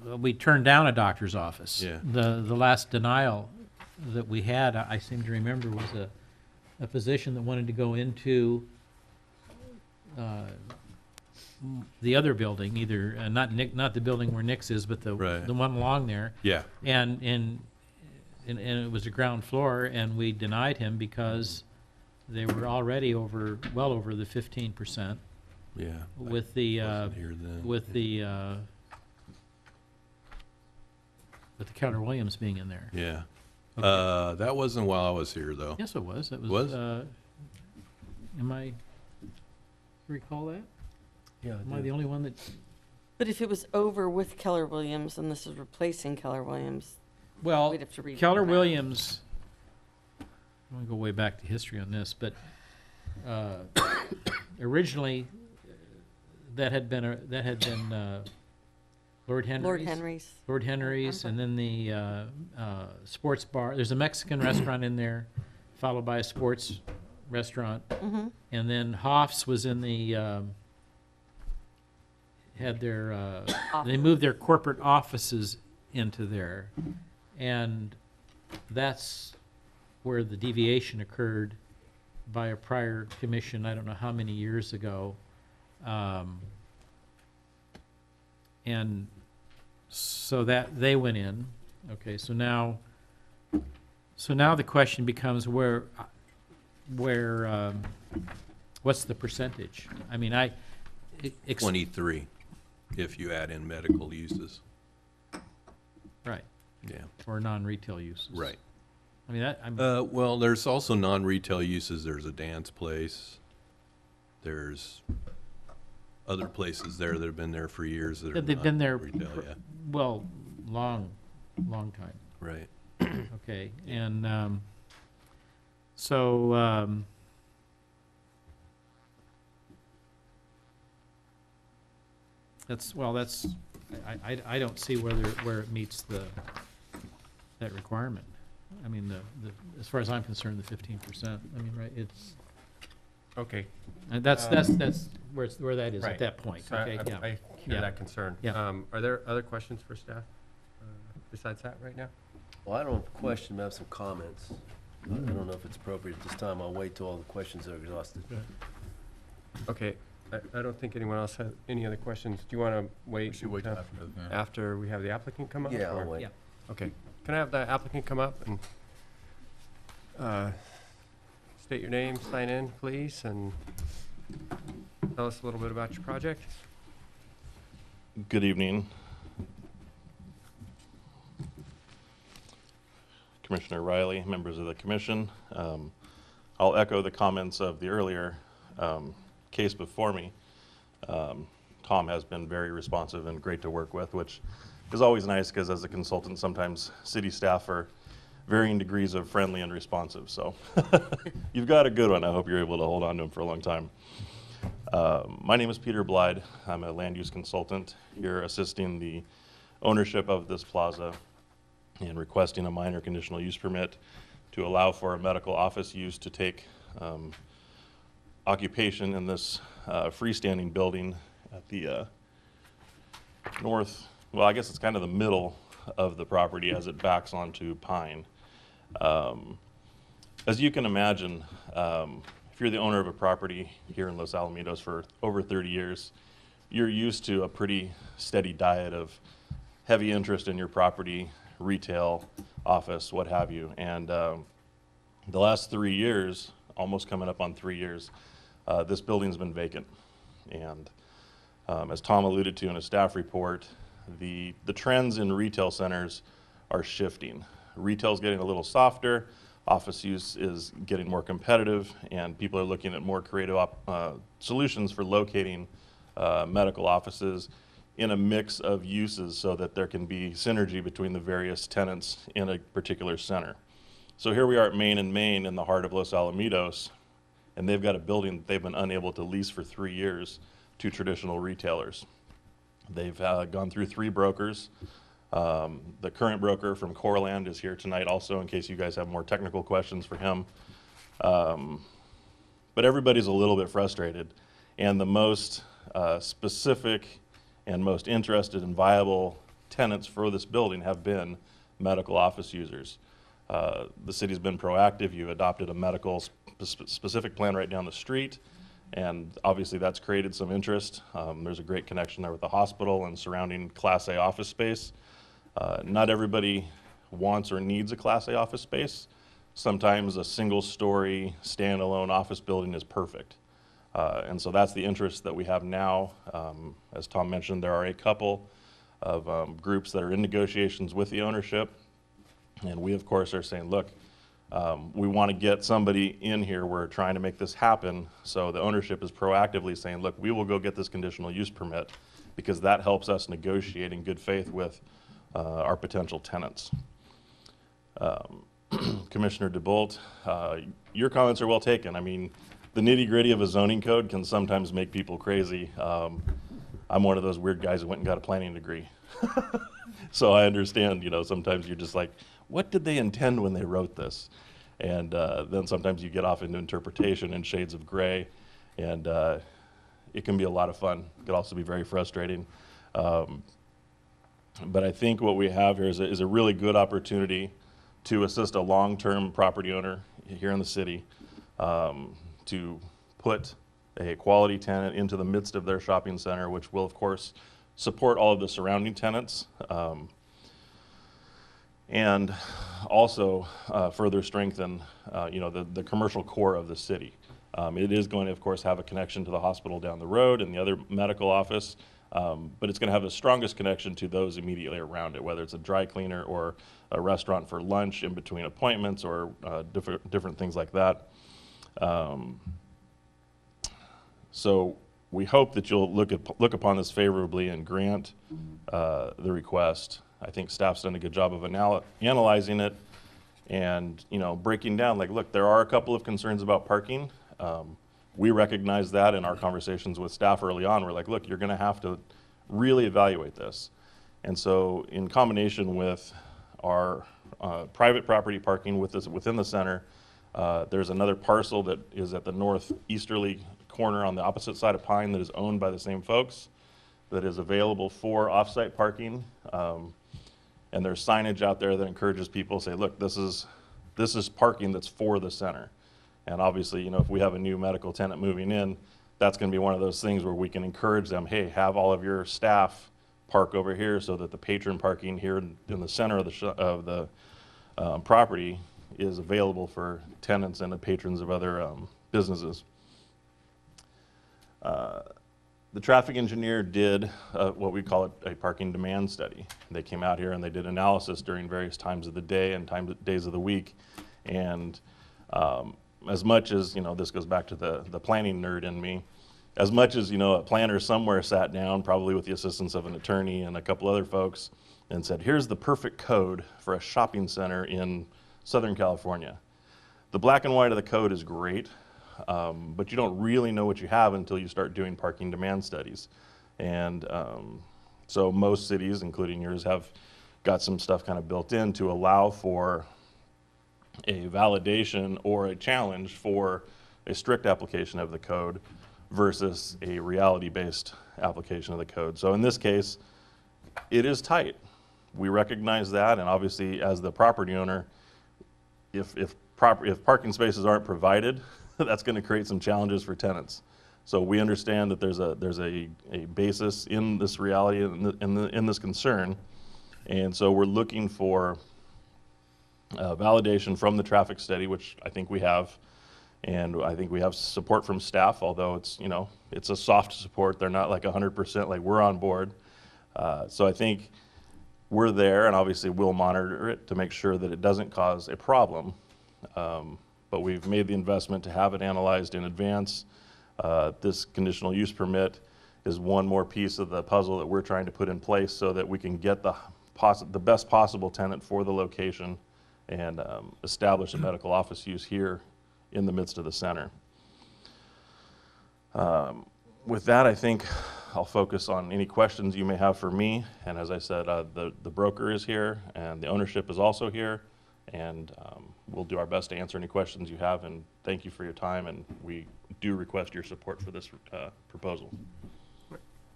we turned down a doctor's office. Yeah. The last denial that we had, I seem to remember, was a physician that wanted to go into the other building, either not the building where Nick's is, but the Right. the one along there. Yeah. And it was a ground floor, and we denied him because they were already well over the 15% Yeah. with the Wasn't here then. with the Keller Williams being in there. Yeah. Okay. That wasn't while I was here, though. Yes, it was. It was. Was? Am I recall that? Yeah. Am I the only one that? But if it was over with Keller Williams and this is replacing Keller Williams, Well, we'd have to read Keller that. Williams, I'm going to go way back to history on this, but originally that had been Lord Henry's. Lord Henry's. Lord Henry's, and then the sports bar. There's a Mexican restaurant in there, followed by a sports restaurant. Mm-hmm. And then Hoff's was in the, had their, they moved their corporate offices into there. And that's where the deviation occurred by a prior commission, I don't know how many years ago. And so that, they went in. Okay, so now the question becomes what's the percentage? I mean, 23, if you add in medical uses. Right, Yeah. or non-retail uses. Right. I mean, Well, there's also non-retail uses. There's a dance place. There's other places there that have been there for years that are they've been there, retail, yeah. well, long time. Right. Okay, and so that's I don't see where it meets that requirement. I mean, as far as I'm concerned, the 15%. I mean, right? It's Okay. and that's where that is Right. at that point. So okay, yeah. I hear Yeah. that concern. Yeah. Are there other questions for staff besides that right now? Well, I don't have a question, I have some comments. I don't know if it's appropriate at this time. I'll wait till all the questions are exhausted. Okay, I don't think anyone else has any other questions. Do you want to wait? We should wait till until after the- after we have the applicant come up? Yeah, or- I'll wait. Yeah. Okay. Can I have the applicant come up and state your name, sign in, please, and tell us a little bit about your project? Good evening. Commissioner Riley, members of the commission. I'll echo the comments of the earlier case before me. Tom has been very responsive and great to work with, which is always nice because as a consultant, sometimes city staff are varying degrees of friendly and responsive. So you've got a good one. I hope you're able to hold on to him for a long time. My name is Peter Blyde. I'm a land use consultant here assisting the ownership of this plaza and requesting a minor conditional use permit to allow for a medical office use to take occupation in this freestanding building at the north, well, I guess it's kind of the middle of the property as it backs onto Pine. As you can imagine, if you're the owner of a property here in Los Alamitos for over 30 years, you're used to a pretty steady diet of heavy interest in your property, retail, office, what have you. And the last 3 years, almost coming up on 3 years, this building's been vacant. And as Tom alluded to in his staff report, the trends in retail centers are shifting. Retail's getting a little softer, office use is getting more competitive, and people are looking at more creative solutions for locating medical offices in a mix of uses so that there can be synergy between the various tenants in a particular center. So here we are at Main and Main in the heart of Los Alamitos, and they've got a building that they've been unable to lease for 3 years to traditional retailers. They've gone through 3 brokers. The current broker from Coreland is here tonight also in case you guys have more technical questions for him. But everybody's a little bit frustrated, and the most specific and most interested and viable tenants for this building have been medical office users. The city's been proactive. You adopted a medical specific plan right down the street, and obviously that's created some interest. There's a great connection there with the hospital and surrounding Class A office space. Not everybody wants or needs a Class A office space. Sometimes a single-story, standalone office building is perfect. And so that's the interest that we have now. As Tom mentioned, there are a couple of groups that are in negotiations with the ownership. And we, of course, are saying, look, we want to get somebody in here. We're trying to make this happen. So the ownership is proactively saying, look, we will go get this conditional use permit because that helps us negotiate in good faith with our potential tenants. Commissioner DeBolt, your comments are well taken. I mean, the nitty-gritty of a zoning code can sometimes make people crazy. I'm one of those weird guys who went and got a planning degree. So I understand, you know, sometimes you're just like, what did they intend when they wrote this? And then sometimes you get off into interpretation and shades of gray, and it can be a lot of fun. It can also be very frustrating. But I think what we have here is a really good opportunity to assist a long-term property owner here in the city to put a quality tenant into the midst of their shopping center, which will, of course, support all of the surrounding tenants and also further strengthen you know, the commercial core of the city. It is going to, of course, have a connection to the hospital down the road and the other medical office, but it's going to have the strongest connection to those immediately around it, whether it's a dry cleaner or a restaurant for lunch in between appointments or different things like that. So we hope that you'll look upon this favorably and grant the request. I think staff's done a good job of analyzing it and, you know, breaking down, like, look, there are a couple of concerns about parking. We recognize that in our conversations with staff early on. We're like, look, you're going to have to really evaluate this. And so in combination with our private property parking within the center, there's another parcel that is at the northeasterly corner on the opposite side of Pine that is owned by the same folks that is available for off-site parking. And there's signage out there that encourages people to say, look, this is parking that's for the center. And obviously, you know, if we have a new medical tenant moving in, that's going to be one of those things where we can encourage them, hey, have all of your staff park over here so that the patron parking here in the center of the property is available for tenants and the patrons of other businesses. The traffic engineer did what we call a parking demand study. They came out here and they did analysis during various times of the day and days of the week. And as much as, you know, this goes back to the planning nerd in me, as much as, you know, a planner somewhere sat down, probably with the assistance of an attorney and a couple other folks, and said, here's the perfect code for a shopping center in Southern California. The black and white of the code is great, but you don't really know what you have until you start doing parking demand studies. And so most cities, including yours, have got some stuff kind of built in to allow for a validation or a challenge for a strict application of the code versus a reality-based application of the code. So in this case, it is tight. We recognize that, and obviously as the property owner, if parking spaces aren't provided, that's going to create some challenges for tenants. So we understand that there's a basis in this reality and in this concern, and so we're looking for validation from the traffic study, which I think we have, and I think we have support from staff, although it's, you know, it's a soft support. They're not like 100% like we're on board. So I think we're there, and obviously we'll monitor it to make sure that it doesn't cause a problem. but we've made the investment to have it analyzed in advance. This conditional use permit is one more piece of the puzzle that we're trying to put in place so that we can get the best possible tenant for the location and establish a medical office use here in the midst of the center. With that, I think I'll focus on any questions you may have for me. And as I said, the broker is here and the ownership is also here. And we'll do our best to answer any questions you have. And thank you for your time. And we do request your support for this proposal.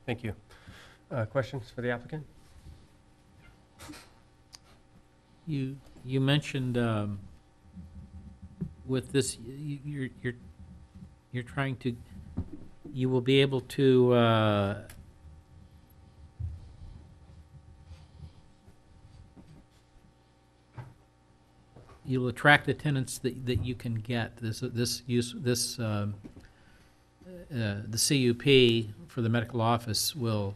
Thank you. Questions for the applicant? You mentioned with this, you're trying to, you will be able to you'll attract the tenants that you can get. The CUP for the medical office will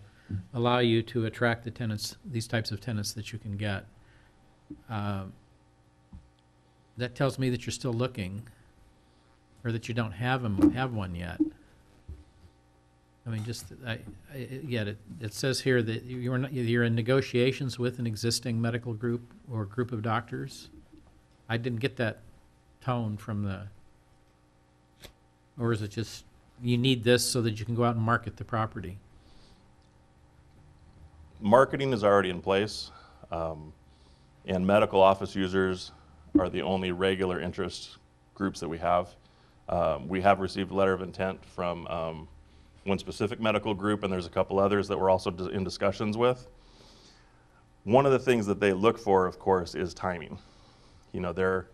allow you to attract the tenants, these types of tenants that you can get. That tells me that you're still looking, or that you don't have one yet. I mean, it says here that you're in negotiations with an existing medical group or group of doctors. I didn't get that tone from or is it just you need this so that you can go out and market the property? Marketing is already in place, and medical office users are the only regular interest groups that we have. We have received a letter of intent from one specific medical group, and there's a couple others that we're also in discussions with. One of the things that they look for, of course, is timing. You know, they're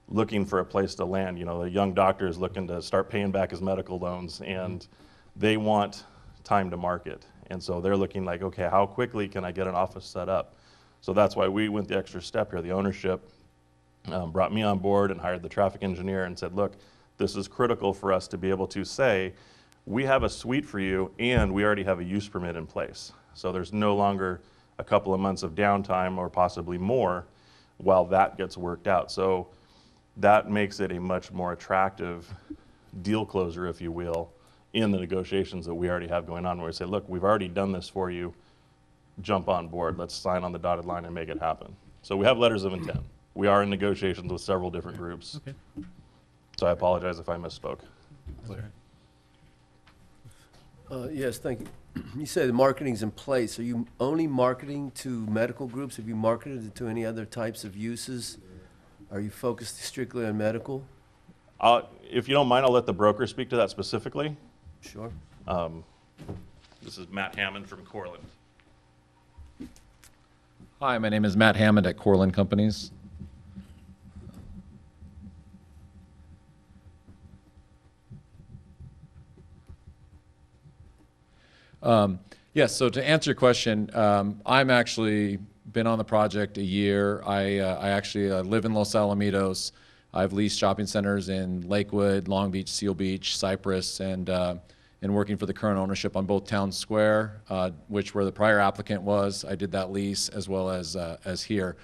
looking for a place to land. You know, a young doctor is looking to start paying back his medical loans, and they want time to market. And so they're looking like, okay, how quickly can I get an office set up? So that's why we went the extra step here. The ownership brought me on board and hired the traffic engineer and said, look, this is critical for us to be able to say, we have a suite for you and we already have a use permit in place. So there's no longer a couple of months of downtime or possibly more while that gets worked out. So that makes it a much more attractive deal closer, if you will, in the negotiations that we already have going on, where we say, look, we've already done this for you, jump on board, let's sign on the dotted line and make it happen. So we have letters of intent. We are in negotiations with several different groups. Okay. So I apologize if I misspoke. That's all right. Yes, thank you. You say the marketing's in place. Are you only marketing to medical groups? Have you marketed it to any other types of uses? Are you focused strictly on medical? If you don't mind, I'll let the broker speak to that specifically. Sure. This is Matt Hammond from Corland. Hi, my name is Matt Hammond at Corland Companies. Yes, so to answer your question, I'm actually been on the project a year. I actually live in Los Alamitos. I've leased shopping centers in Lakewood, Long Beach, Seal Beach, Cypress, and working for the current ownership on both Town Square, which where the prior applicant was. I did that lease as well as here.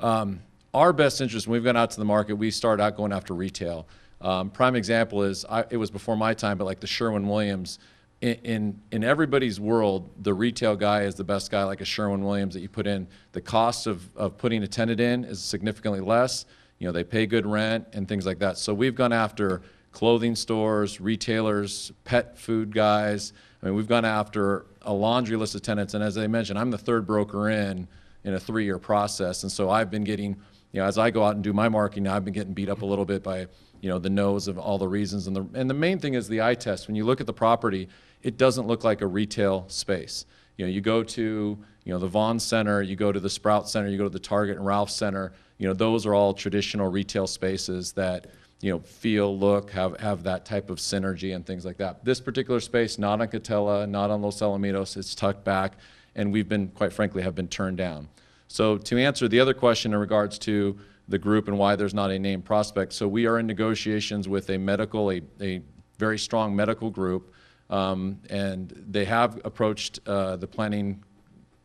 Our best interest, when we've gone out to the market, we started out going after retail. Prime example is, it was before my time, but like the Sherwin-Williams, in everybody's world, the retail guy is the best guy, like a Sherwin-Williams that you put in. The cost of putting a tenant in is significantly less. You know, they pay good rent and things like that. So we've gone after clothing stores, retailers, pet food guys. I mean, we've gone after a laundry list of tenants. And as I mentioned, I'm the third broker in a 3-year process. And so I've been getting, you know, as I go out and do my marketing, I've been getting beat up a little bit by, you know, the no's of all the reasons. And the main thing is the eye test. When you look at the property, it doesn't look like a retail space. You know, you go to, you know, the Vaughn Center, you go to the Sprout Center, you go to the Target and Ralph Center, you know, those are all traditional retail spaces that, you know, feel, look, have that type of synergy and things like that. This particular space, not on Catella, not on Los Alamitos, it's tucked back, and we've been, quite frankly, have been turned down. So to answer the other question in regards to the group and why there's not a named prospect, so we are in negotiations with a very strong medical group, and they have approached the planning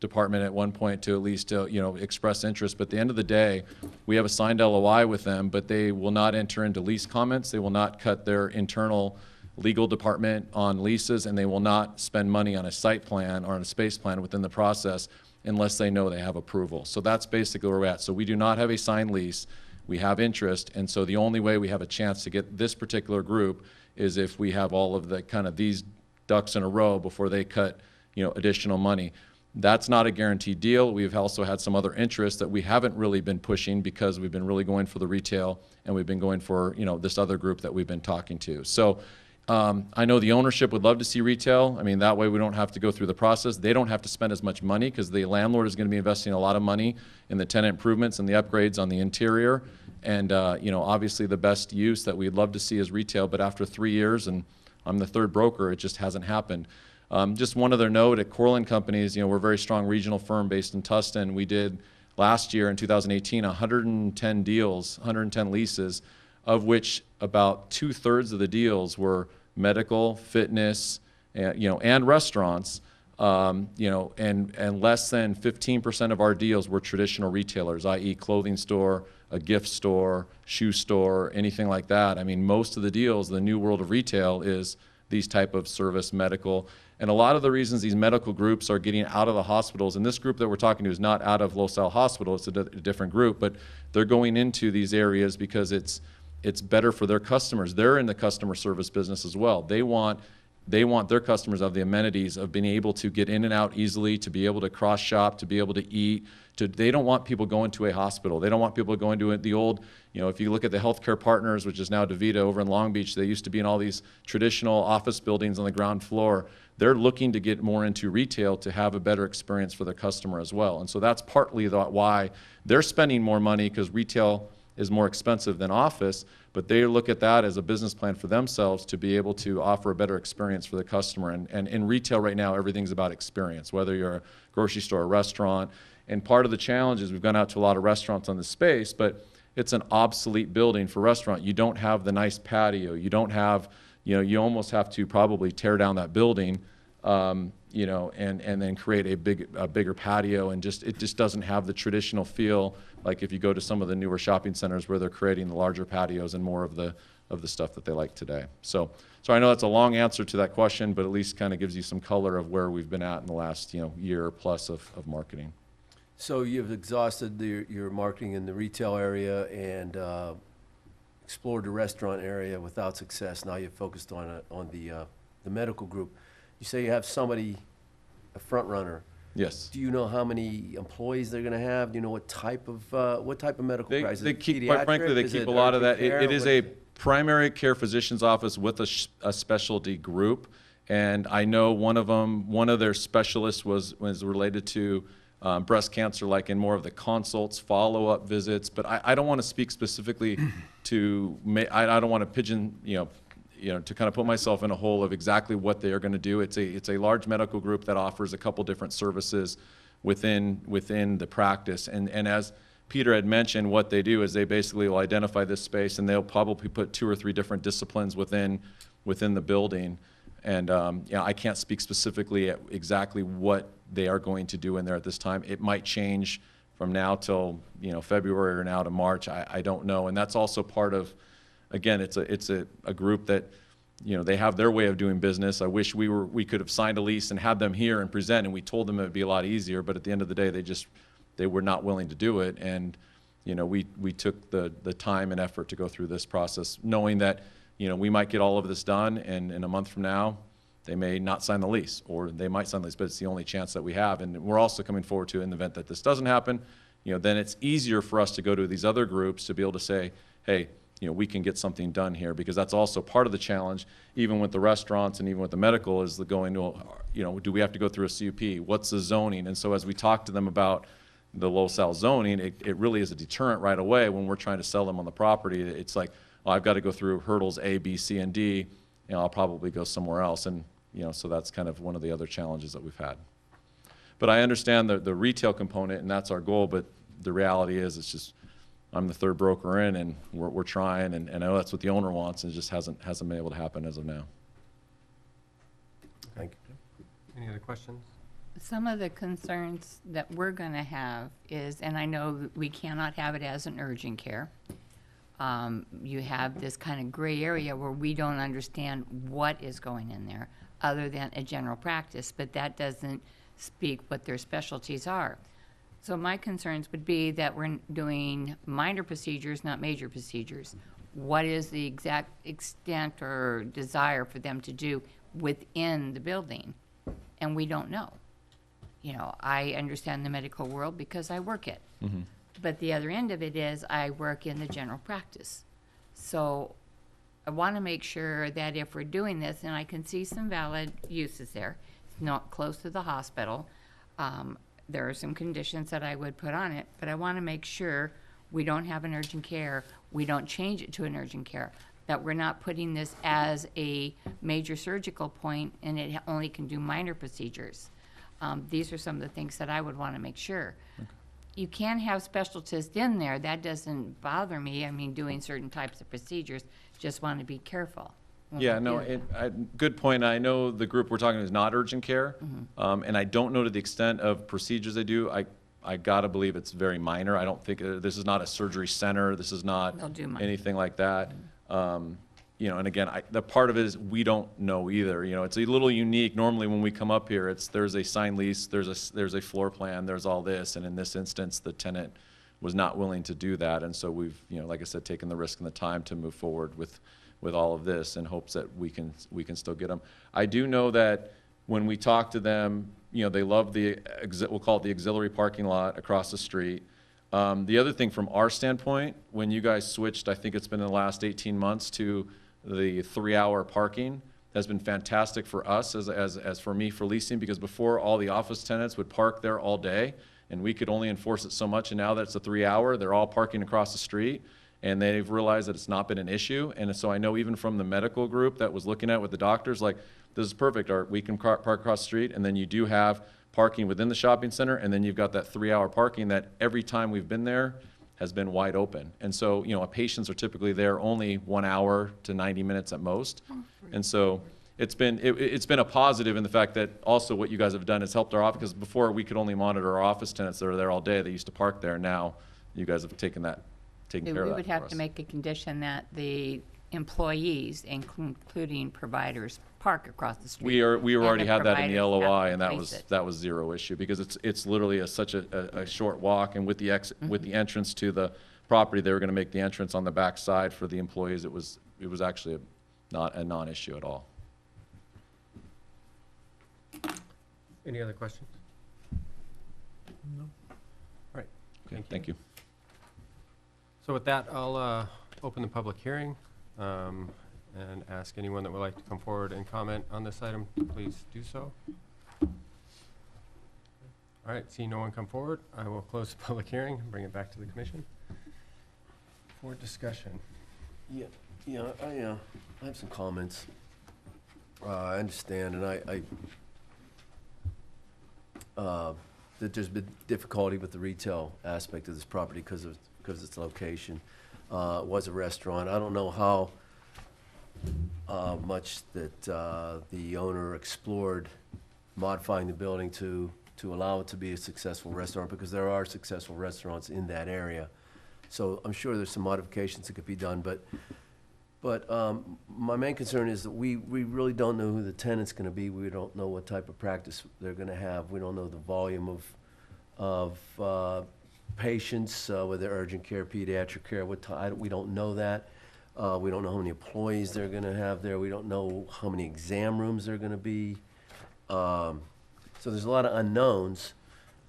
department at one point to at least, express interest. But at the end of the day, we have a signed LOI with them, but they will not enter into lease comments. They will not cut their internal legal department on leases, and they will not spend money on a site plan or on a space plan within the process unless they know they have approval. So that's basically where we're at. So we do not have a signed lease. We have interest, and so the only way we have a chance to get this particular group is if we have all of the kind of these ducks in a row before they cut, additional money. That's not a guaranteed deal. We've also had some other interests that we haven't really been pushing because we've been really going for the retail, and we've been going for, this other group that we've been talking to. So I know the ownership would love to see retail. I mean, that way we don't have to go through the process. They don't have to spend as much money because the landlord is going to be investing a lot of money in the tenant improvements and the upgrades on the interior. And, obviously the best use that we'd love to see is retail, but after 3 years, and I'm the third broker, it just hasn't happened. Just one other note, at Corlin Companies, we're a very strong regional firm based in Tustin. We did last year in 2018 110 deals, 110 leases, of which about 2/3 of the deals were medical, fitness, and restaurants. And less than 15% of our deals were traditional retailers, i.e. clothing store, a gift store, shoe store, anything like that. I mean, most of the deals, the new world of retail is these type of service, medical. And a lot of the reasons these medical groups are getting out of the hospitals, and this group that we're talking to is not out of Los Al Hospital, it's a different group, but they're going into these areas because it's better for their customers. They're in the customer service business as well. They want their customers to have the amenities of being able to get in and out easily, to be able to cross shop, to be able to eat. They don't want people going to a hospital. They don't want people going to the old, if you look at the Healthcare Partners, which is now DeVita over in Long Beach, they used to be in all these traditional office buildings on the ground floor. They're looking to get more into retail to have a better experience for their customer as well. And so that's partly why they're spending more money, because retail is more expensive than office, but they look at that as a business plan for themselves to be able to offer a better experience for the customer. And in retail right now, everything's about experience, whether you're a grocery store, a restaurant. And part of the challenge is we've gone out to a lot of restaurants on this space, but it's an obsolete building for restaurant. You don't have the nice patio. You don't have, you almost have to probably tear down that building, and then create a bigger patio, and it just doesn't have the traditional feel like if you go to some of the newer shopping centers where they're creating the larger patios and more of the stuff that they like today. So I know that's a long answer to that question, but at least kind of gives you some color of where we've been at in the last year plus of marketing. So you've exhausted your marketing in the retail area and explored the restaurant area without success. Now you're focused on the medical group. You say you have somebody, a front runner. Yes. Do you know how many employees they're going to have? Do you know what type of medical practice? They keep, quite frankly, they keep a lot of that. It is a primary care physician's office with a specialty group, and I know one of their specialists was related to breast cancer, like in more of the consults, follow-up visits. But I don't want to speak specifically to. I don't want to pigeon, to kind of put myself in a hole of exactly what they are going to do. It's a large medical group that offers a couple different services within the practice. And as Peter had mentioned, what they do is they basically will identify this space, and they'll probably put 2 or 3 different disciplines within the building. And I can't speak specifically at exactly what they are going to do in there at this time. It might change from now till February or now to March. I don't know. And that's also part of, again, it's a group that they have their way of doing business. I wish we could have signed a lease and had them here and present, and we told them it would be a lot easier. But at the end of the day, they were not willing to do it. And we took the time and effort to go through this process, knowing that we might get all of this done, and in a month from now, they may not sign the lease, or they might sign the lease, but it's the only chance that we have. And we're also coming forward to, in the event that this doesn't happen, then it's easier for us to go to these other groups to be able to say, hey, we can get something done here, because that's also part of the challenge, even with the restaurants and even with the medical, is the going to, do we have to go through a CUP? What's the zoning? And so as we talk to them about the Los Al zoning, it really is a deterrent right away when we're trying to sell them on the property. It's like, oh, I've got to go through hurdles A, B, C, and D, I'll probably go somewhere else. And so that's kind of one of the other challenges that we've had. But I understand the retail component, and that's our goal, but the reality is it's just, I'm the third broker in, and we're trying, and I know that's what the owner wants, and it just hasn't been able to happen as of now. Thank you. Any other questions? Some of the concerns that we're going to have is, and I know that we cannot have it as an urgent care. You have this kind of gray area where we don't understand what is going in there other than a general practice, but that doesn't speak what their specialties are. So my concerns would be that we're doing minor procedures, not major procedures. What is the exact extent or desire for them to do within the building? And we don't know. You know, I understand the medical world because I work it. But the other end of it is I work in the general practice. So I want to make sure that if we're doing this, and I can see some valid uses there, it's not close to the hospital. There are some conditions that I would put on it, but I want to make sure we don't have an urgent care, we don't change it to an urgent care, that we're not putting this as a major surgical point and it only can do minor procedures. These are some of the things that I would want to make sure. You can have specialists in there, that doesn't bother me. I mean, doing certain types of procedures, just want to be careful. when Yeah, we no, do. good point. I know the group we're talking is not urgent care, and I don't know to the extent of procedures they do. I gotta believe it's very minor. I don't think, this is not a surgery center, this is not They'll do minor. anything like that. You know, and again, the part of it is we don't know either. You know, it's a little unique. Normally when we come up here, there's a signed lease, there's a floor plan, there's all this, and in this instance, the tenant was not willing to do that, and so we've, you know, like I said, taken the risk and the time to move forward with all of this in hopes that we can still get them. I do know that when we talk to them, you know, they love we'll call it the auxiliary parking lot across the street. The other thing from our standpoint, when you guys switched, I think it's been in the last 18 months to the 3-hour parking, has been fantastic for us as for me for leasing, because before all the office tenants would park there all day and we could only enforce it so much, and now that it's a 3-hour, they're all parking across the street. And they've realized that it's not been an issue. And so I know even from the medical group that was looking at with the doctors, like, this is perfect, or we can park across the street, and then you do have parking within the shopping center, and then you've got that 3-hour parking that every time we've been there has been wide open. And so, you know, patients are typically there only 1 hour to 90 minutes at most. And so it's been a positive in the fact that also what you guys have done has helped our office, because before we could only monitor our office tenants that are there all day. They used to park there. Now you guys have taken care of that We would for have us. to make a condition that the employees, including providers, park across the street. We And already the had that in the providers have LOI, to and that place it. was zero issue, because it's literally such a short walk, and with the with the entrance to the property, they were gonna make the entrance on the back side for the employees. It was actually not a non-issue at all. Any other questions? No. All right. Okay, thank you. So with that, I'll open the public hearing and ask anyone that would like to come forward and comment on this item, to please do so. All right, seeing no one come forward, I will close the public hearing and bring it back to the commission for discussion. Yeah, I have some comments. I understand, and that there's been difficulty with the retail aspect of this property because of its location. It was a restaurant. I don't know how much that the owner explored modifying the building to allow it to be a successful restaurant, because there are successful restaurants in that area. So I'm sure there's some modifications that could be done, but my main concern is that we really don't know who the tenant's gonna be. We don't know what type of practice they're gonna have. We don't know the volume of patients, whether urgent care, pediatric care, we don't know that. We don't know how many employees they're gonna have there. We don't know how many exam rooms there are gonna be. So there's a lot of unknowns,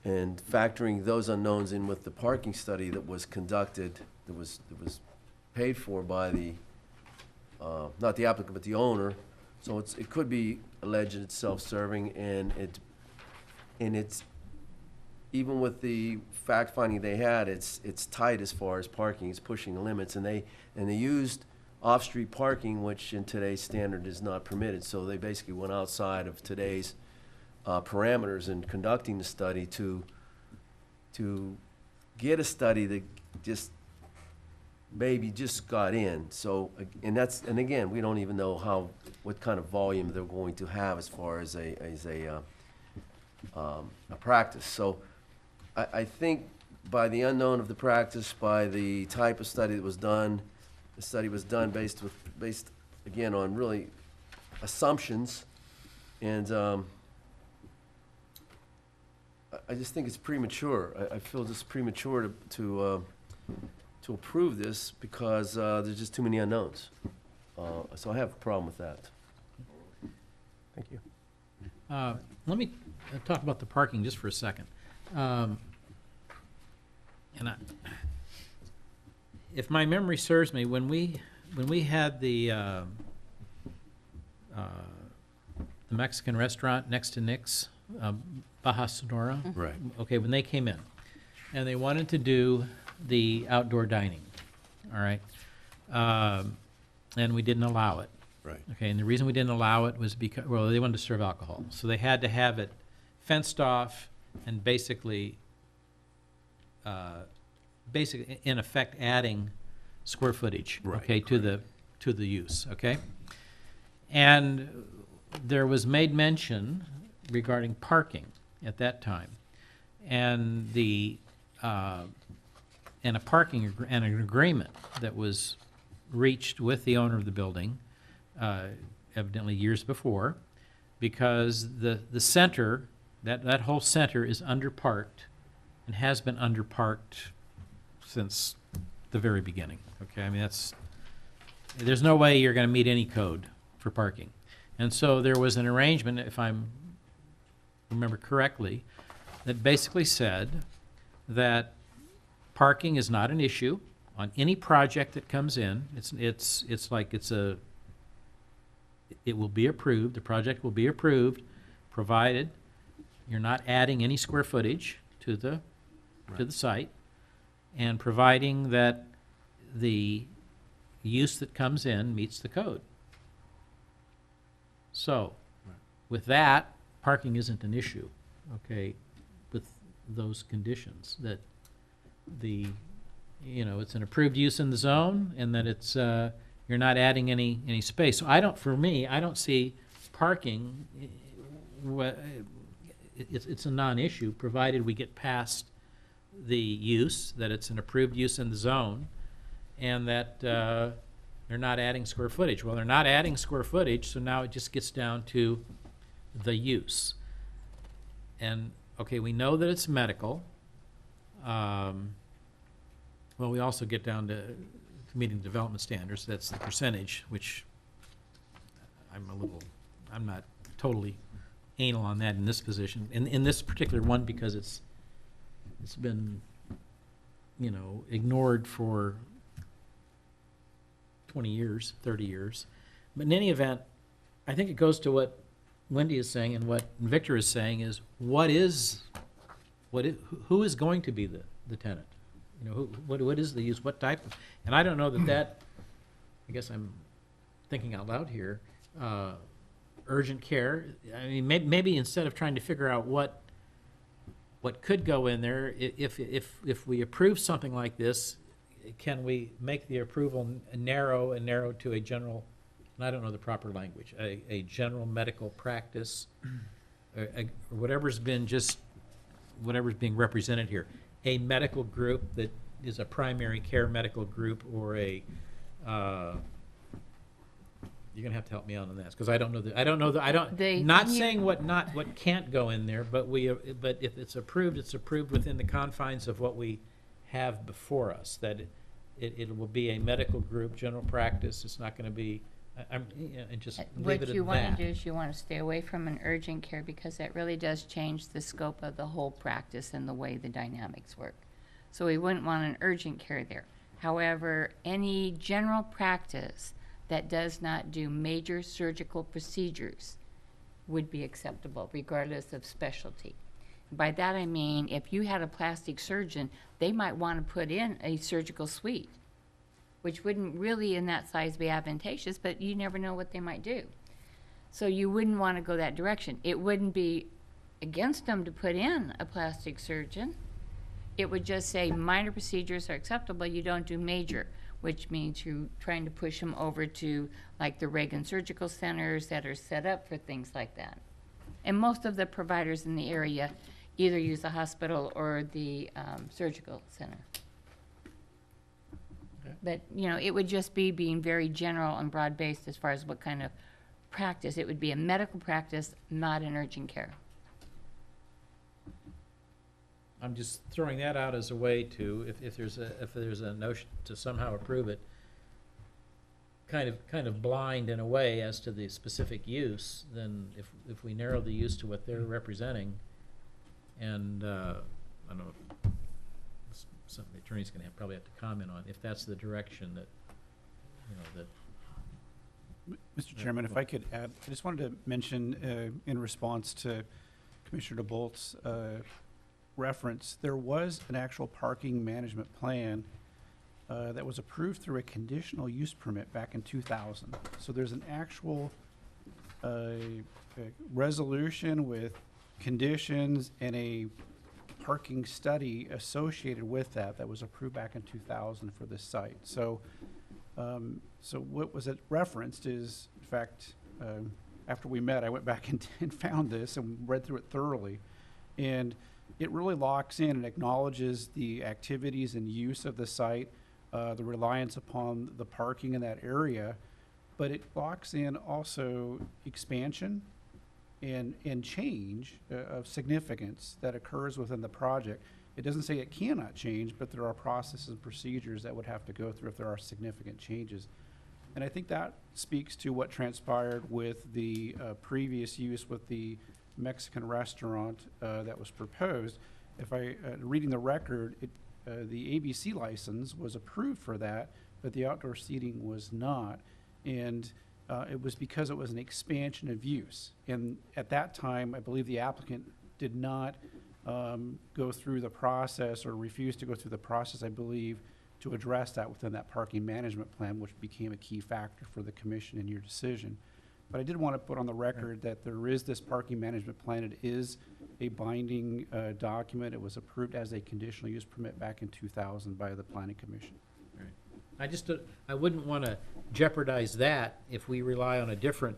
and factoring those unknowns in with the parking study that was conducted, that was paid for by the, not the applicant, but the owner. So it could be alleged it's self-serving, and it's, even with the fact finding they had, it's tight as far as parking. It's pushing the limits, and they used off-street parking, which in today's standard is not permitted. So they basically went outside of today's parameters in conducting the study to get a study that just got in. So, and again, we don't even know what kind of volume they're going to have as far as a practice. So I think by the unknown of the practice, by the type of study that was done, the study was done based again on really assumptions, and I just think it's premature. I feel just premature to approve this because there's just too many unknowns. So I have a problem with that. Thank you. Let me talk about the parking just for a second. If my memory serves me, when we had the Mexican restaurant next to Nick's, Baja Sonora. Right. Okay, when they came in, and they wanted to do the outdoor dining, all right? And we didn't allow it. Right. Okay, and the reason we didn't allow it was because, well, they wanted to serve alcohol. So they had to have it fenced off and basically, in effect, adding square footage, Right, okay, to the use, okay? And there was made mention regarding parking at that time. And and an agreement that was reached with the owner of the building, evidently years before, because the center, that whole center is underparked and has been underparked since the very beginning. Okay, I mean, there's no way you're going to meet any code for parking. And so there was an arrangement, if I remember correctly, that basically said that parking is not an issue on any project that comes in. It will be approved, the project will be approved, provided you're not adding any square footage to the site, and providing that the use that comes in meets the code. So, with that, parking isn't an issue, okay, with those conditions, that it's an approved use in the zone, and that it's, you're not adding any space. So I don't see parking, it's a non-issue, provided we get past the use, that it's an approved use in the zone, and that they're not adding square footage. Well, they're not adding square footage, so now it just gets down to the use. And, okay, we know that it's medical. Well, we also get down to meeting development standards. That's the percentage, which I'm not totally anal on that in this position, in this particular one, because it's been, ignored for 20 years, 30 years. But in any event, I think it goes to what Wendy is saying and what Victor is saying is, who is going to be the tenant? What is the use, what type of, and I don't know that, I guess I'm thinking out loud here, urgent care, I mean, maybe instead of trying to figure out what could go in there, if we approve something like this, can we make the approval narrow to a general, and I don't know the proper language, a general medical practice, or whatever's being represented here, a medical group that is a primary care medical group, or a, you're gonna have to help me out on this, because I don't know not saying what can't go in there, but if it's approved within the confines of what we have before us, that it will be a medical group, general practice. It's not gonna be, and just leave it at that. What you want to do is you want to stay away from an urgent care, because that really does change the scope of the whole practice and the way the dynamics work. So we wouldn't want an urgent care there. However, any general practice that does not do major surgical procedures would be acceptable, regardless of specialty. By that I mean, if you had a plastic surgeon, they might want to put in a surgical suite, which wouldn't really in that size be advantageous, but you never know what they might do. So you wouldn't want to go that direction. It wouldn't be against them to put in a plastic surgeon. It would just say minor procedures are acceptable, you don't do major, which means you're trying to push them over to like the Reagan Surgical Centers that are set up for things like that. And most of the providers in the area either use the hospital or the surgical center. But, you know, it would just be being very general and broad-based as far as what kind of practice. It would be a medical practice, not an urgent care. I'm just throwing that out as a way to, if there's a notion to somehow approve it, kind of blind in a way as to the specific use, then if we narrow the use to what they're representing, and I don't know, some the attorney's gonna probably have to comment on, if that's the direction that, you know, that. Mr. Chairman, if I could add, I just wanted to mention, in response to Commissioner DeBolt's reference, there was an actual parking management plan that was approved through a conditional use permit back in 2000. So there's an actual resolution with conditions and a parking study associated with that was approved back in 2000 for this site. So so what was it referenced is, in fact, after we met, I went back and found this and read through it thoroughly. And it really locks in and acknowledges the activities and use of the site, the reliance upon the parking in that area, but it locks in also expansion and change of significance that occurs within the project. It doesn't say it cannot change, but there are processes and procedures that would have to go through if there are significant changes. And I think that speaks to what transpired with the previous use with the Mexican restaurant that was proposed. If I, reading the record, the ABC license was approved for that, but the outdoor seating was not. And it was because it was an expansion of use. And at that time, I believe the applicant did not go through the process or refused to go through the process, I believe, to address that within that parking management plan, which became a key factor for the commission in your decision. But I did want to put on the record that there is this parking management plan. It is a binding document. It was approved as a conditional use permit back in 2000 by the Planning Commission. I wouldn't want to jeopardize that if we rely on a different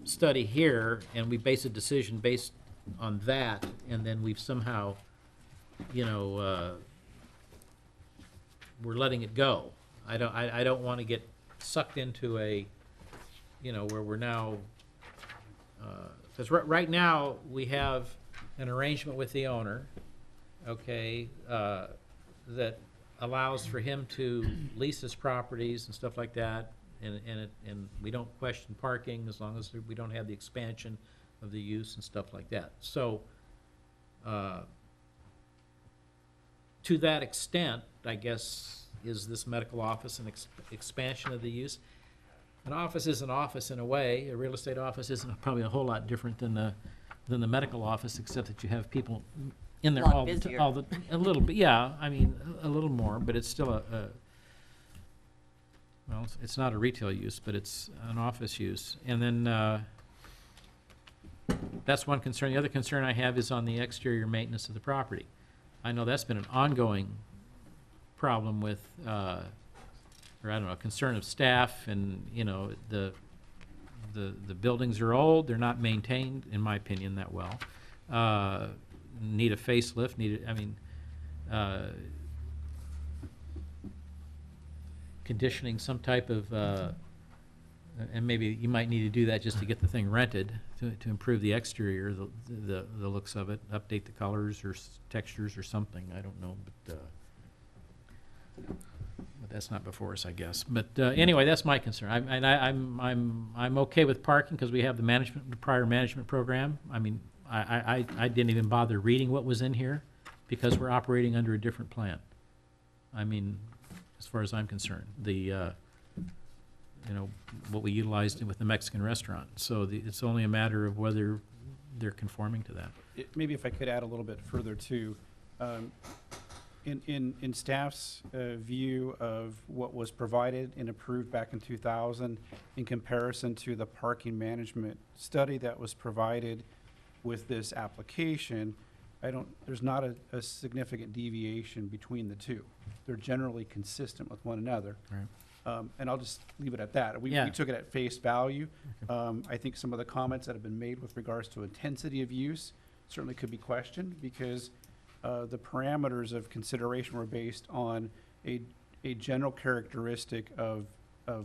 study here and we base a decision based on that, and then we've somehow, you know, we're letting it go. I don't want to get sucked into a, you know, where we're now, because right now we have an arrangement with the owner, okay, that allows for him to lease his properties and stuff like that, and we don't question parking as long as we don't have the expansion of the use and stuff like that. So, to that extent, I guess, is this medical office an expansion of the use? An office is an office in a way. A real estate office isn't probably a whole lot different than the medical office, except that you have people in there all the a little bit. Yeah, I mean a little more, but it's still well, it's not a retail use, but it's an office use. And then that's one concern. The other concern I have is on the exterior maintenance of the property. I know that's been an ongoing problem with, or I don't know, concern of staff, and you know the buildings are old. They're not maintained, in my opinion, that well. Need a facelift. Conditioning, some type of, and maybe you might need to do that just to get the thing rented to improve the exterior, the looks of it, update the colors or textures or something. I don't know, but that's not before us, I guess. But anyway, that's my concern. I'm okay with parking because we have the prior management program. I mean, I didn't even bother reading what was in here because we're operating under a different plan. I mean, as far as I'm concerned, you know, what we utilized with the Mexican restaurant. So it's only a matter of whether they're conforming to that. Maybe if I could add a little bit further too. In staff's view of what was provided and approved back in 2000 in comparison to the parking management study that was provided with this application, there's not a significant deviation between the two. They're generally consistent with one another. Right. And I'll just leave it at that. We Yeah. took it at face value. I think some of the comments that have been made with regards to intensity of use certainly could be questioned, because the parameters of consideration were based on a general characteristic of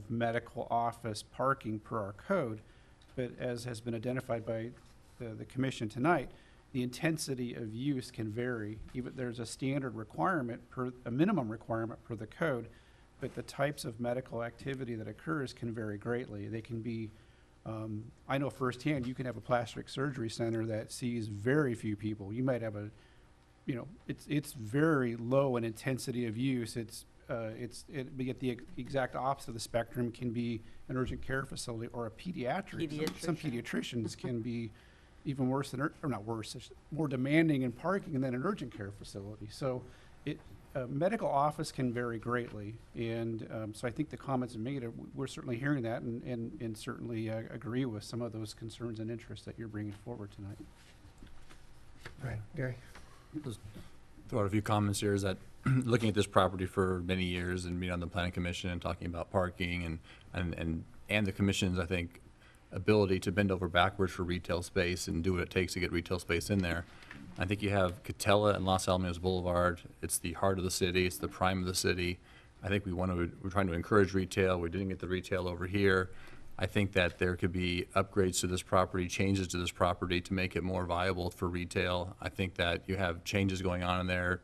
medical office parking per our code. But as has been identified by the commission tonight, the intensity of use can vary. Even there's a standard requirement a minimum requirement per the code, but the types of medical activity that occurs can vary greatly. They can be, I know firsthand, you can have a plastic surgery center that sees very few people. You might have it's very low in intensity of use. We get the exact opposite of the spectrum can be an urgent care facility or a pediatric. Some pediatricians can be even worse than, or not worse, more demanding in parking than an urgent care facility. So medical office can vary greatly. And so I think the comments made, we're certainly hearing that and certainly agree with some of those concerns and interests that you're bringing forward tonight. Right, Gary? Just throw out a few comments here. Is that looking at this property for many years and being on the planning commission and talking about parking and the commission's, I think, ability to bend over backwards for retail space and do what it takes to get retail space in there. I think you have Catella and Los Alamitos Boulevard. It's the heart of the city. It's the prime of the city. I think we're trying to encourage retail. We didn't get the retail over here. I think that there could be upgrades to this property, changes to this property to make it more viable for retail. I think that you have changes going on in there,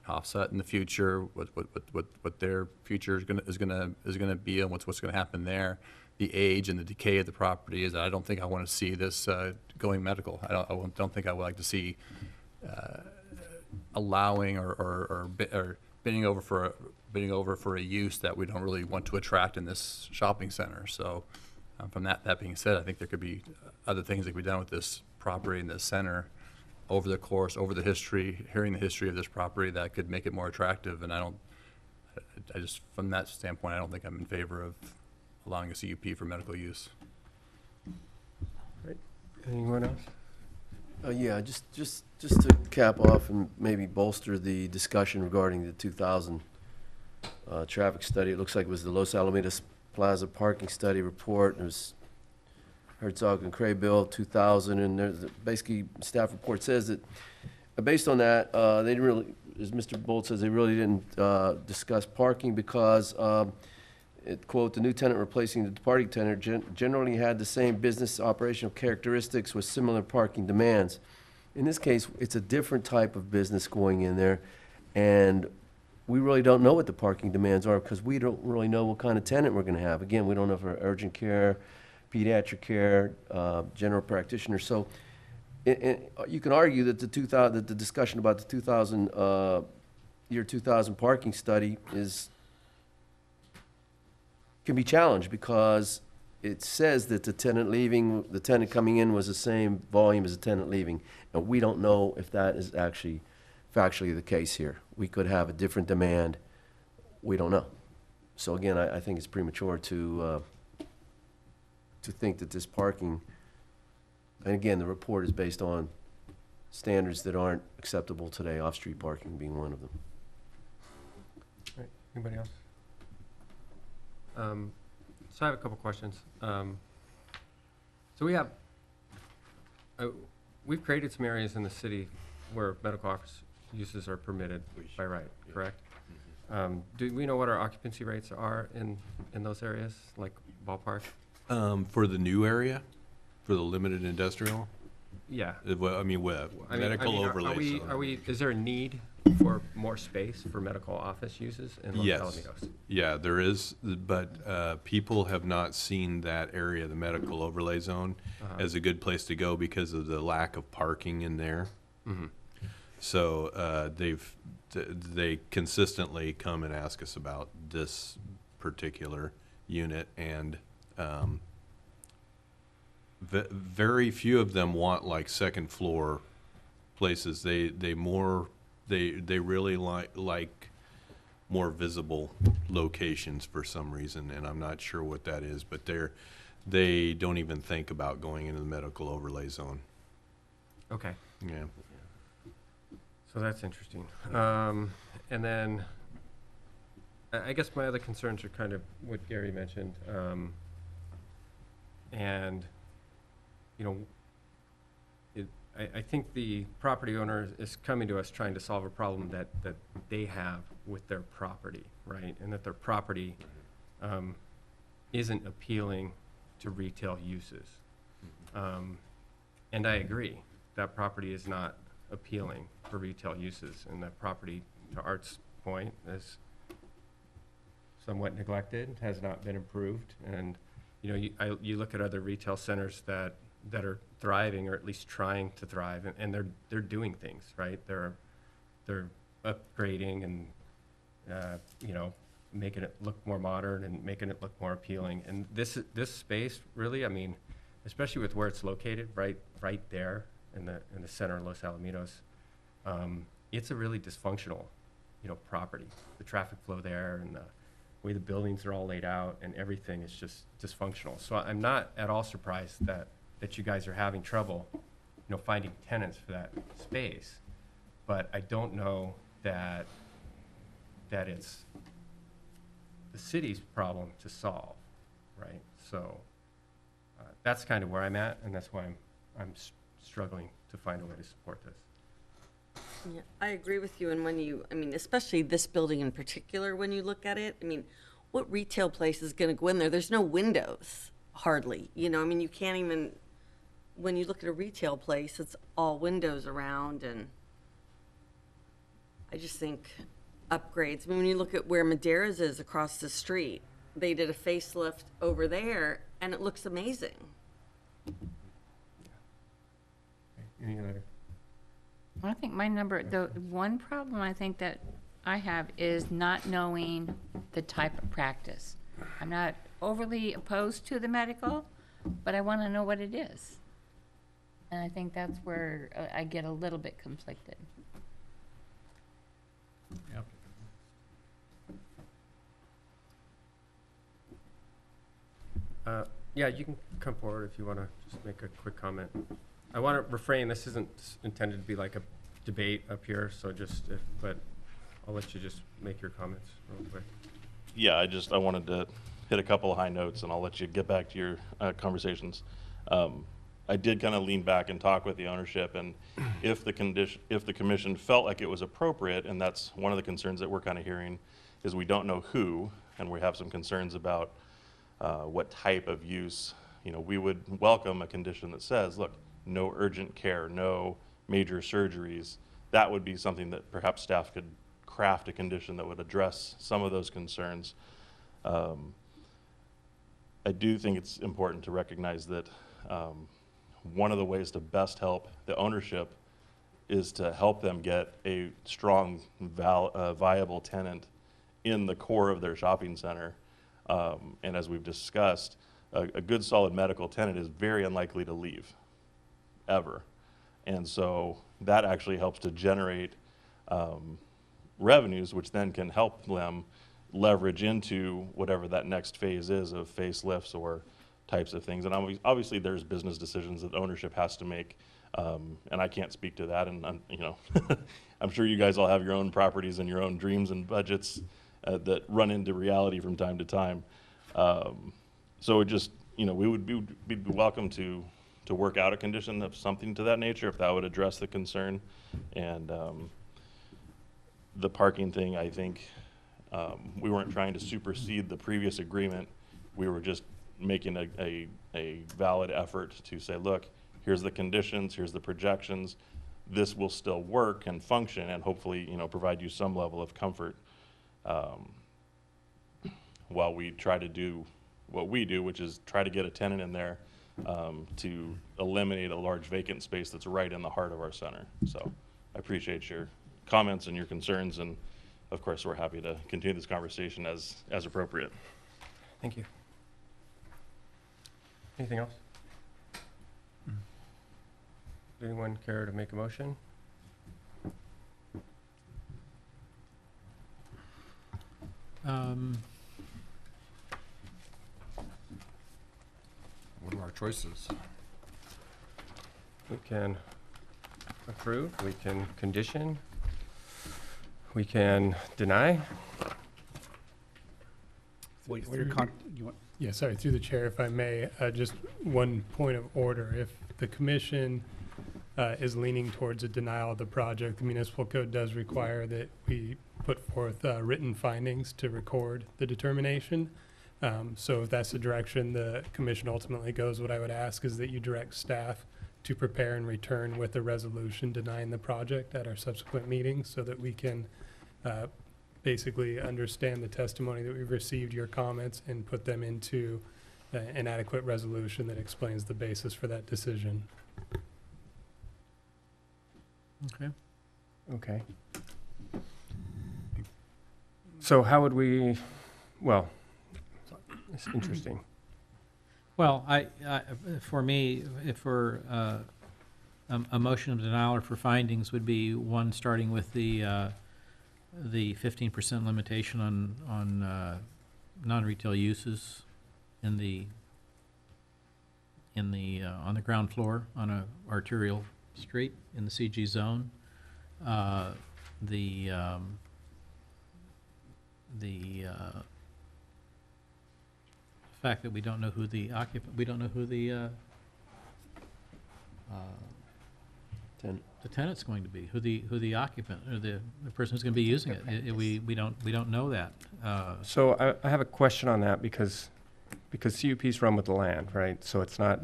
Offset in the future, what their future is gonna be, and what's gonna happen there. The age and the decay of the property is that I don't think I want to see this going medical. I don't think I would like to see allowing or bidding over for a use that we don't really want to attract in this shopping center. So from that being said, I think there could be other things that could be done with this property in this center over the history, hearing the history of this property that could make it more attractive. And I just, from that standpoint, I don't think I'm in favor of allowing a CUP for medical use. Right. Anyone else? Yeah, just to cap off and maybe bolster the discussion regarding the 2000 traffic study. It looks like it was the Los Alamitos Plaza parking study report. There's Herzog and Craybill 2000, and there's basically staff report says that based on that, they didn't really, as Mr. Bolt says, they really didn't discuss parking because quote, the new tenant replacing the departing tenant generally had the same business operational characteristics with similar parking demands. In this case, it's a different type of business going in there, and we really don't know what the parking demands are because we don't really know what kind of tenant we're going to have. Again, we don't know for urgent care, pediatric care, general practitioner. So you can argue that the discussion about the year 2000 parking study can be challenged because it says that the tenant coming in was the same volume as the tenant leaving. And we don't know if that is actually factually the case here. We could have a different demand. We don't know. So again, I think it's premature to think that this parking, and again, the report is based on standards that aren't acceptable today, off-street parking being one of them. Right. Anybody else? So I have a couple questions. So we've created some areas in the city where medical office uses are permitted by right, correct? Do we know what our occupancy rates are in those areas, like ballpark? For the new area, for the limited industrial? Yeah. Well, I mean, medical overlay. Is there a need for more space for medical office uses in Los Alamitos? Yeah, there is, but people have not seen that area, the medical overlay zone, as a good place to go because of the lack of parking in there. Mm-hmm. So they consistently come and ask us about this particular unit, and very few of them want like second floor places. They really like more visible locations for some reason, and I'm not sure what that is, but they don't even think about going into the medical overlay zone. Okay. Yeah. So that's interesting. And then I guess my other concerns are kind of what Gary mentioned. And, you know, I think the property owner is coming to us trying to solve a problem that they have with their property, right? And that their property isn't appealing to retail uses. And I agree, that property is not appealing for retail uses, and that property, to Art's point, is somewhat neglected, has not been improved, and you know, you look at other retail centers that are thriving, or at least trying to thrive, and they're doing things, right? They're upgrading and you know, making it look more modern and making it look more appealing. And this space, really, I mean, especially with where it's located, right there in the center of Los Alamitos, it's a really dysfunctional, you know, property. The traffic flow there and the way the buildings are all laid out and everything is just dysfunctional. So I'm not at all surprised that you guys are having trouble, you know, finding tenants for that space. But I don't know that it's the city's problem to solve, right? So that's kind of where I'm at, and that's why I'm struggling to find a way to support this. Yeah, I agree with you. And I mean, especially this building in particular, when you look at it, I mean, what retail place is going to go in there? There's no windows, hardly. You know, I mean, you can't even, when you look at a retail place, it's all windows around. And I just think upgrades. I mean, when you look at where Madera's is across the street, they did a facelift over there, and it looks amazing. Any other? I think the one problem I think that I have is not knowing the type of practice. I'm not overly opposed to the medical, but I want to know what it is. And I think that's where I get a little bit conflicted. Yep. Yeah, you can come forward if you want to just make a quick comment. I want to refrain, this isn't intended to be like a debate up here, so but I'll let you just make your comments real quick. Yeah, I wanted to hit a couple of high notes, and I'll let you get back to your conversations. I did kind of lean back and talk with the ownership, and if the commission felt like it was appropriate, and that's one of the concerns that we're kind of hearing, is we don't know who, and we have some concerns about what type of use. You know, we would welcome a condition that says, look, no urgent care, no major surgeries. That would be something that perhaps staff could craft a condition that would address some of those concerns. I do think it's important to recognize that one of the ways to best help the ownership is to help them get a strong, viable tenant in the core of their shopping center. And as we've discussed, a good solid medical tenant is very unlikely to leave, ever. And so that actually helps to generate revenues, which then can help them leverage into whatever that next phase is of facelifts or types of things. And obviously there's business decisions that ownership has to make, and I can't speak to that. And you know, I'm sure you guys all have your own properties and your own dreams and budgets that run into reality from time to time. So it just, you know, we'd be welcome to work out a condition of something to that nature if that would address the concern. And the parking thing, I think, we weren't trying to supersede the previous agreement. We were just making a valid effort to say, look, here's the conditions, here's the projections. This will still work and function, and hopefully, you know, provide you some level of comfort while we try to do what we do, which is try to get a tenant in there to eliminate a large vacant space that's right in the heart of our center. So I appreciate your comments and your concerns, and of course we're happy to continue this conversation as appropriate. Thank you. Anything else? Does anyone care to make a motion? What are our choices? We can approve, we can condition, we can deny. you want? Yeah, sorry, through the chair, if I may, just one point of order. If the commission is leaning towards a denial of the project, the municipal code does require that we put forth written findings to record the determination. So if that's the direction the commission ultimately goes, what I would ask is that you direct staff to prepare and return with a resolution denying the project at our subsequent meetings so that we can basically understand the testimony that we've received, your comments, and put them into an adequate resolution that explains the basis for that decision. Okay. Okay. So how would we, well, it's interesting. Well, for me, if we're, a motion of denial or for findings would be one, starting with the 15% limitation on non-retail uses on the ground floor on a arterial street in the CG zone. The fact that we don't know who the occupant, we don't know who the tenant's going to be, who the occupant, or the person who's going to be using it. We don't know that. So I have a question on that because CUPs run with the land, right? So it's not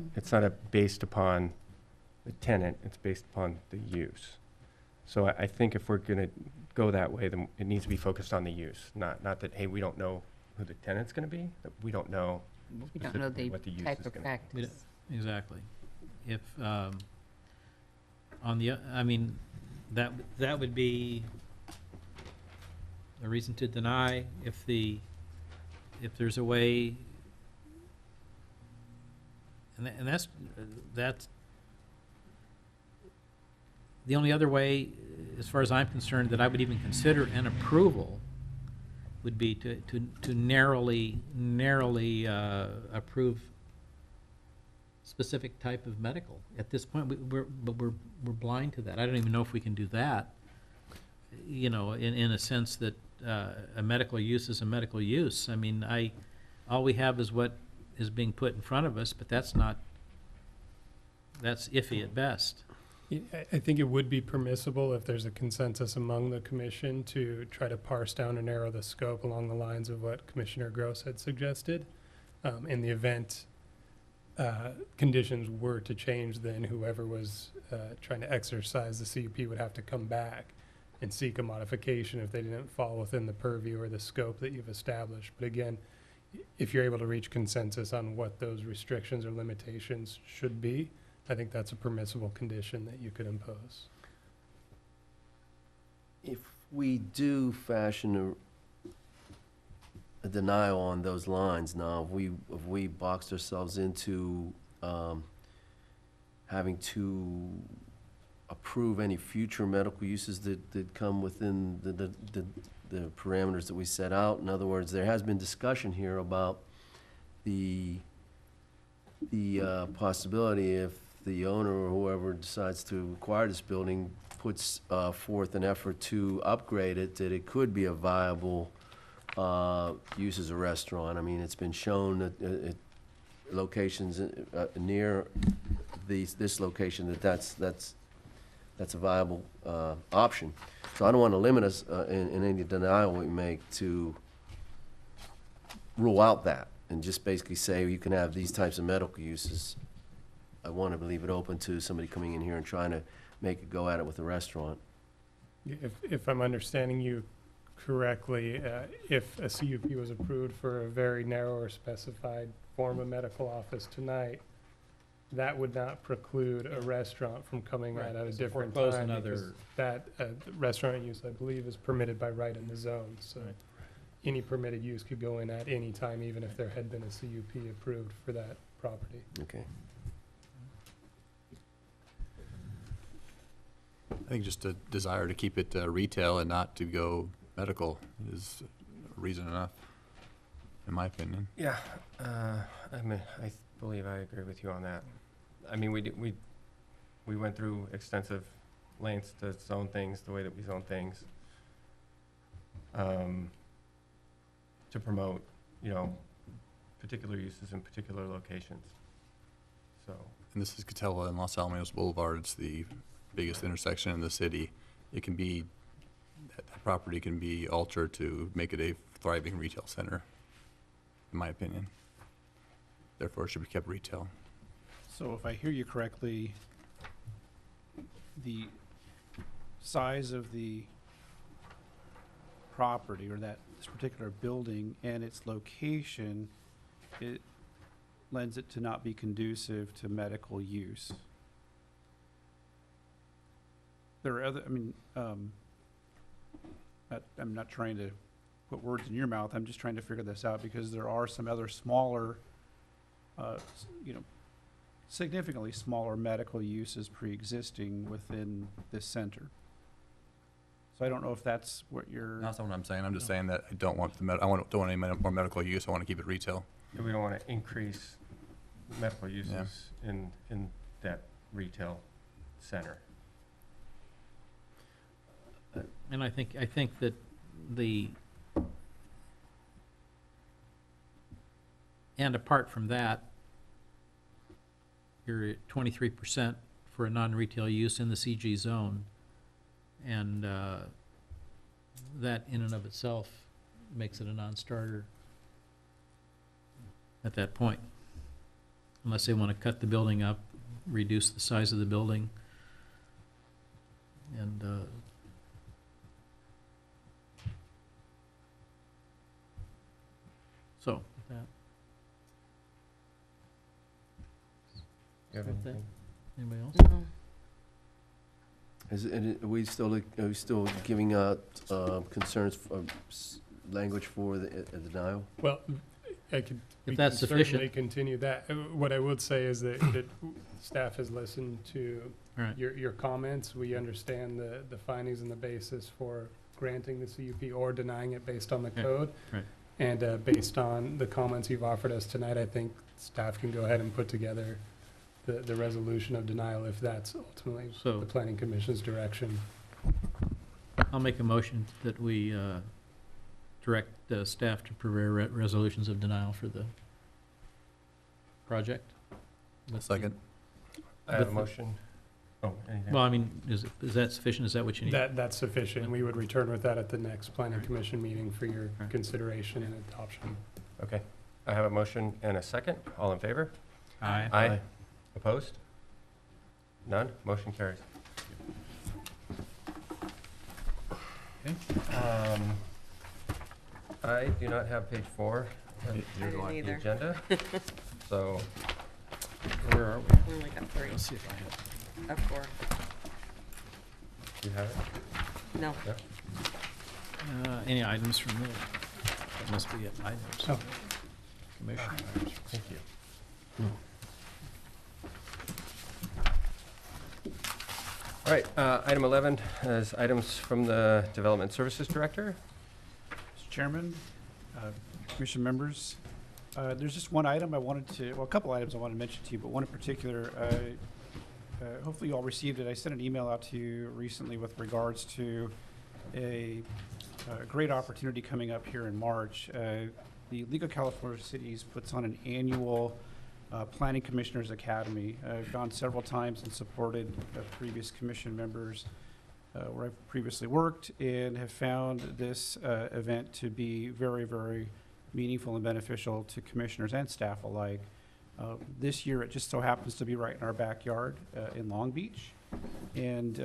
based upon the tenant, it's based upon the use. So I think if we're gonna go that way, then it needs to be focused on the use, not that, hey, we don't know who the tenant's gonna be, that we don't know We don't know specifically the what the use type is of gonna be. practice. Exactly. If, on the, I mean, that would be a reason to deny if there's a way, and that's the only other way, as far as I'm concerned, that I would even consider an approval would be to narrowly approve specific type of medical. At this point, we're blind to that. I don't even know if we can do that, you know, in a sense that a medical use is a medical use. I mean, all we have is what is being put in front of us, but that's iffy at best. I think it would be permissible if there's a consensus among the commission to try to parse down and narrow the scope along the lines of what Commissioner Gross had suggested. In the event conditions were to change, then whoever was trying to exercise the CUP would have to come back and seek a modification if they didn't fall within the purview or the scope that you've established. But again, if you're able to reach consensus on what those restrictions or limitations should be, I think that's a permissible condition that you could impose. If we do fashion a denial on those lines now, if we boxed ourselves into having to approve any future medical uses that come within the parameters that we set out. In other words, there has been discussion here about the possibility, if the owner or whoever decides to acquire this building puts forth an effort to upgrade it, that it could be a viable use as a restaurant. I mean, it's been shown that at locations near this location that's a viable option. So I don't want to limit us in any denial we make to rule out that and just basically say you can have these types of medical uses. I want to leave it open to somebody coming in here and trying to make it go at it with a restaurant. If I'm understanding you correctly, if a CUP was approved for a very narrow or specified form of medical office tonight, that would not preclude a restaurant from coming Right, at a it's different foreclose time, another- because that restaurant use, I believe, is permitted by right in the zone. So Right. any permitted use could go in at any time, even if there had been a CUP approved for that property. Okay. I think just a desire to keep it retail and not to go medical is reason enough, in my opinion. Yeah, I mean, I believe I agree with you on that. I mean, we went through extensive lengths to zone things the way that we zone things, to promote, you know, particular uses in particular locations. So, And this is Catella and Los Alamitos Boulevard. It's the biggest intersection in the city. It can be, that property can be altered to make it a thriving retail center, in my opinion. Therefore, it should be kept retail. So if I hear you correctly, the size of the property or this particular building and its location, it lends it to not be conducive to medical use. There are other, I'm not trying to put words in your mouth, I'm just trying to figure this out because there are some other smaller, significantly smaller medical uses pre-existing within this center. So I don't know if that's what you're. That's not what I'm saying. I'm just saying that I don't want don't want any more medical use. I want to keep it retail. we don't want to increase medical uses in that retail center. And I think that and apart from that, you're at 23% for a non-retail use in the CG zone. And that in and of itself makes it a non-starter at that point. Unless they want to cut the building up, reduce the size of the building. And so, with that. You have With that. anything? Anybody else? No. Are we still giving out concerns, language for the denial? Well, I could. If we that's can sufficient. certainly continue that. What I would say is that staff has listened to All right. your comments. We understand the findings and the basis for granting the CUP or denying it based on the Yeah, code. right. And based on the comments you've offered us tonight, I think staff can go ahead and put together the resolution of denial if that's ultimately So- the planning commission's direction. I'll make a motion that we direct staff to prepare resolutions of denial for the project. Second. I have a With the- motion. Oh, anything? Well, I mean, is that sufficient? Is that what you need? That's sufficient. We would return with that at the next planning commission meeting for your Right. consideration and adoption. Okay. I have a motion and a second. All in favor? Aye. Aye. Opposed? None? Motion carries. I do not have page 4 of I didn't the either. agenda, so Where are we? We only got 3 Let's see if I have. of 4. do you have it? No. Any items from there? That must be it, items. Oh. Commissioners. Thank you. All right, item 11 is items from the Development Services Director. Mr. Chairman, Commission members, there's just one item I wanted to, well, a couple items I wanted to mention to you, but one in particular, hopefully you all received it. I sent an email out to you recently with regards to a great opportunity coming up here in March. The League of California Cities puts on an annual Planning Commissioners Academy. I've gone several times and supported previous commission members where I've previously worked and have found this event to be very, very meaningful and beneficial to commissioners and staff alike. This year, it just so happens to be right in our backyard in Long Beach. And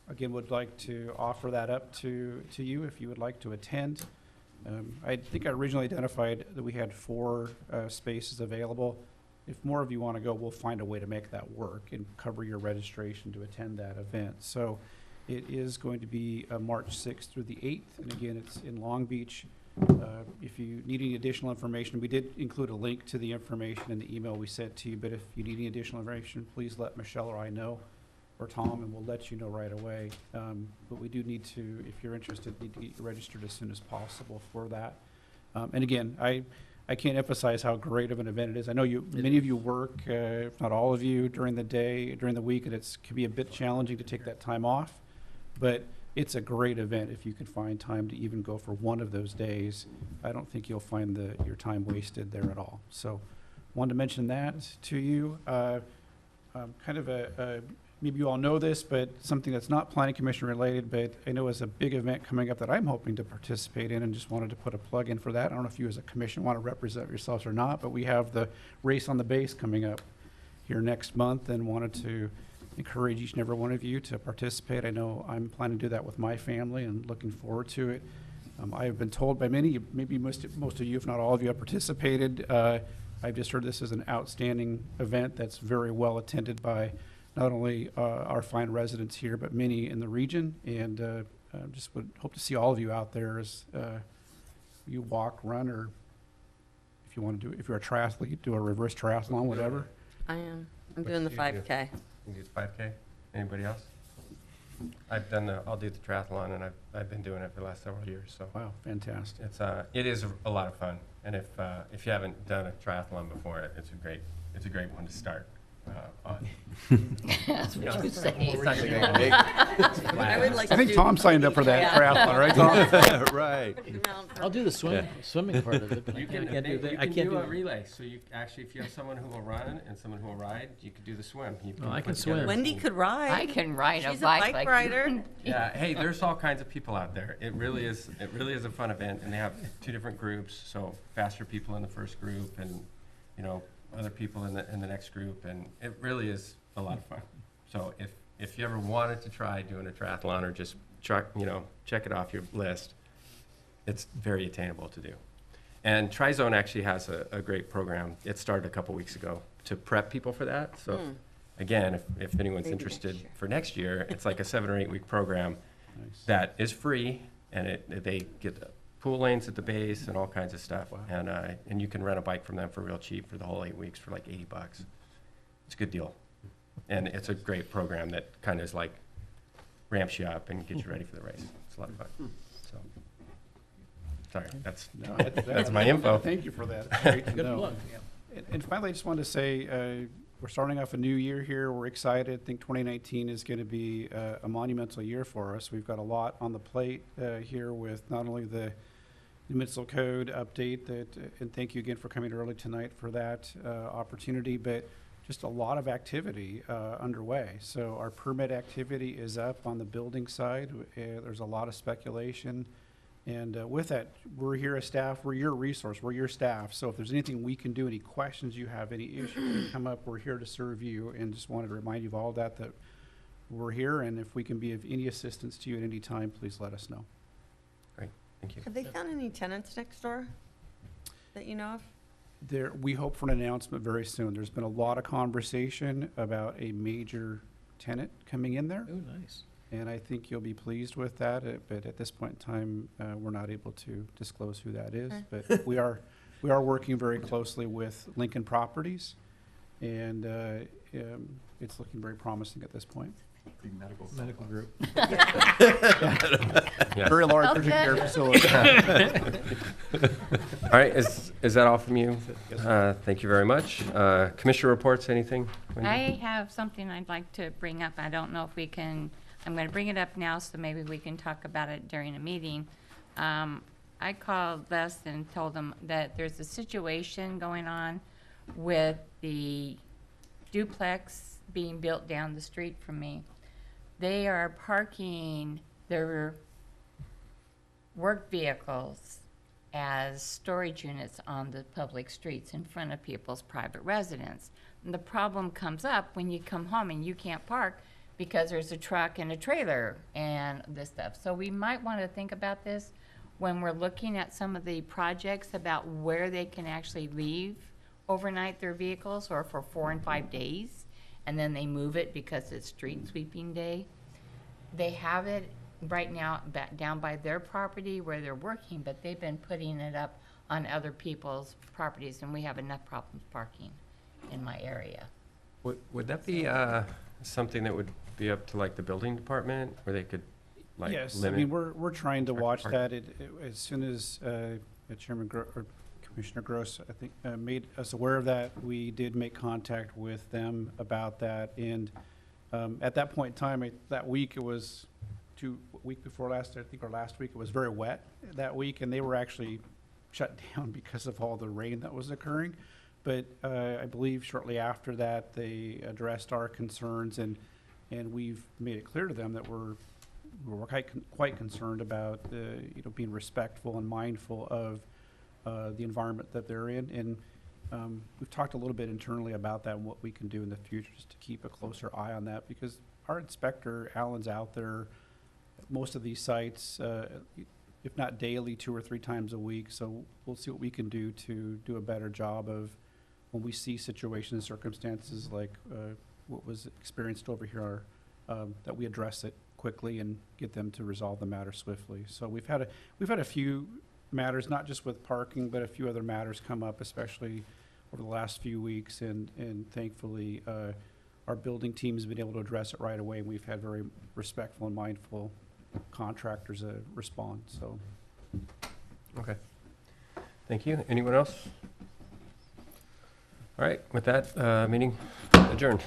again, would like to offer that up to you if you would like to attend. I think I originally identified that we had 4 spaces available. If more of you want to go, we'll find a way to make that work and cover your registration to attend that event. So it is going to be March 6th through the 8th, and again, it's in Long Beach. If you need any additional information, we did include a link to the information in the email we sent to you, but if you need any additional information, please let Michelle or I know, or Tom, and we'll let you know right away. But we do need to, if you're interested, need to get you registered as soon as possible for that. And again, I can't emphasize how great of an event it is. I know many of you work, if not all of you, during the day, during the week, and it can be a bit challenging to take that time off. But it's a great event if you can find time to even go for one of those days. I don't think you'll find your time wasted there at all. So wanted to mention that to you. Kind of maybe you all know this, but something that's not planning commission related, but I know is a big event coming up that I'm hoping to participate in, and just wanted to put a plug in for that. I don't know if you as a commission want to represent yourselves or not, but we have the Race on the Base coming up here next month, and wanted to encourage each and every one of you to participate. I know I'm planning to do that with my family and looking forward to it. I have been told by many, maybe most of you, if not all of you, have participated. I've just heard this is an outstanding event that's very well attended by not only our fine residents here, but many in the region. And just would hope to see all of you out there as you walk, run, or if you want to do, if you're a triathlete, do a reverse triathlon, whatever. I am. I'm doing the 5K. You do the 5K? Anybody else? I'll do the triathlon, and I've been doing it for the last several years, so. Wow, fantastic. It is a lot of fun, and if you haven't done a triathlon before, it's a great one to start on. That's what you say. It's not gonna go big. I would like I to think do- Tom signed up for that Yeah. triathlon, right, Tom? Right. I'll do the swimming part of it. but You I can, can't do that. I you can't can do a that. relay, so you actually, if you have someone who will run and someone who will ride, you could do the swim. You Well, I put can together swim. a Wendy team. could ride. I can ride a She's bike like rider. Yeah, hey, there's all kinds of people out there. It really is a fun event, and they have 2 different groups, so faster people in the first group and, other people in the next group, and it really is a lot of fun. So if you ever wanted to try doing a triathlon or just check it off your list, it's very attainable to do. And TriZone actually has a great program. It started a couple weeks ago to prep people for that. So again, if anyone's Maybe interested next year. for next year, it's like a 7 or 8 week program Nice. that is free, and they get the pool lanes at the base and all kinds of stuff. Wow. And you can rent a bike from them for real cheap for the whole 8 weeks for like $80. It's a good deal. And it's a great program that kind of is like ramps you up and gets you ready for the race. It's a lot of fun. So, sorry, that's No, that's my info. Thank you for that. It's great to Good know. plug. And finally, I just wanted to say, we're starting off a new year here. We're excited. I think 2019 is going to be a monumental year for us. We've got a lot on the plate here with not only the municipal code update and thank you again for coming early tonight for that opportunity, but just a lot of activity underway. So our permit activity is up on the building side. There's a lot of speculation. And with that, we're here as staff, we're your resource, we're your staff. So if there's anything we can do, any questions you have, any issues that come up, we're here to serve you. And just wanted to remind you of all that we're here. And if we can be of any assistance to you at any time, please let us know. Great, thank you. Have they found any tenants next door that you know of? We hope for an announcement very soon. There's been a lot of conversation about a major tenant coming in there. Oh, nice. And I think you'll be pleased with that, but at this point in time, we're not able to disclose who that is. Okay. But we are working very closely with Lincoln Properties, and it's looking very promising at this point. Big Medical group. Yeah. Very large Oh, urgent good. care facility. All right, is that all from you? Thank you very much. Commissioner reports, anything? Wendy? I have something I'd like to bring up. I don't know if we can, I'm going to bring it up now, so maybe we can talk about it during a meeting. I called Les and told him that there's a situation going on with the duplex being built down the street from me. They are parking their work vehicles as storage units on the public streets in front of people's private residence. And the problem comes up when you come home and you can't park because there's a truck and a trailer and this stuff. So we might want to think about this when we're looking at some of the projects about where they can actually leave overnight their vehicles, or for 4 and 5 days, and then they move it because it's street sweeping day. They have it right now down by their property where they're working, but they've been putting it up on other people's properties, and we have enough problems parking in my area. Would that be something that would be up to like the building department, where they could like Yes, I limit? mean, we're trying to truck watch parking? that. As soon as Chairman or Commissioner Gross, I think, made us aware of that, we did make contact with them about that. And at that point in time, that week, it was week before last, I think, or last week, it was very wet that week, and they were actually shut down because of all the rain that was occurring. But I believe shortly after that, they addressed our concerns, and we've made it clear to them that we're quite concerned about being respectful and mindful of the environment that they're in. And we've talked a little bit internally about that and what we can do in the future just to keep a closer eye on that, because our inspector, Alan's out there at most of these sites, if not daily, 2 or 3 times a week. So we'll see what we can do to do a better job of when we see situations and circumstances like what was experienced over here, that we address it quickly and get them to resolve the matter swiftly. So we've had a few matters, not just with parking, but a few other matters come up, especially over the last few weeks, and thankfully our building team has been able to address it right away, and we've had very respectful and mindful contractors respond. So Okay. Thank you. Anyone else? All right, with that, meeting adjourned.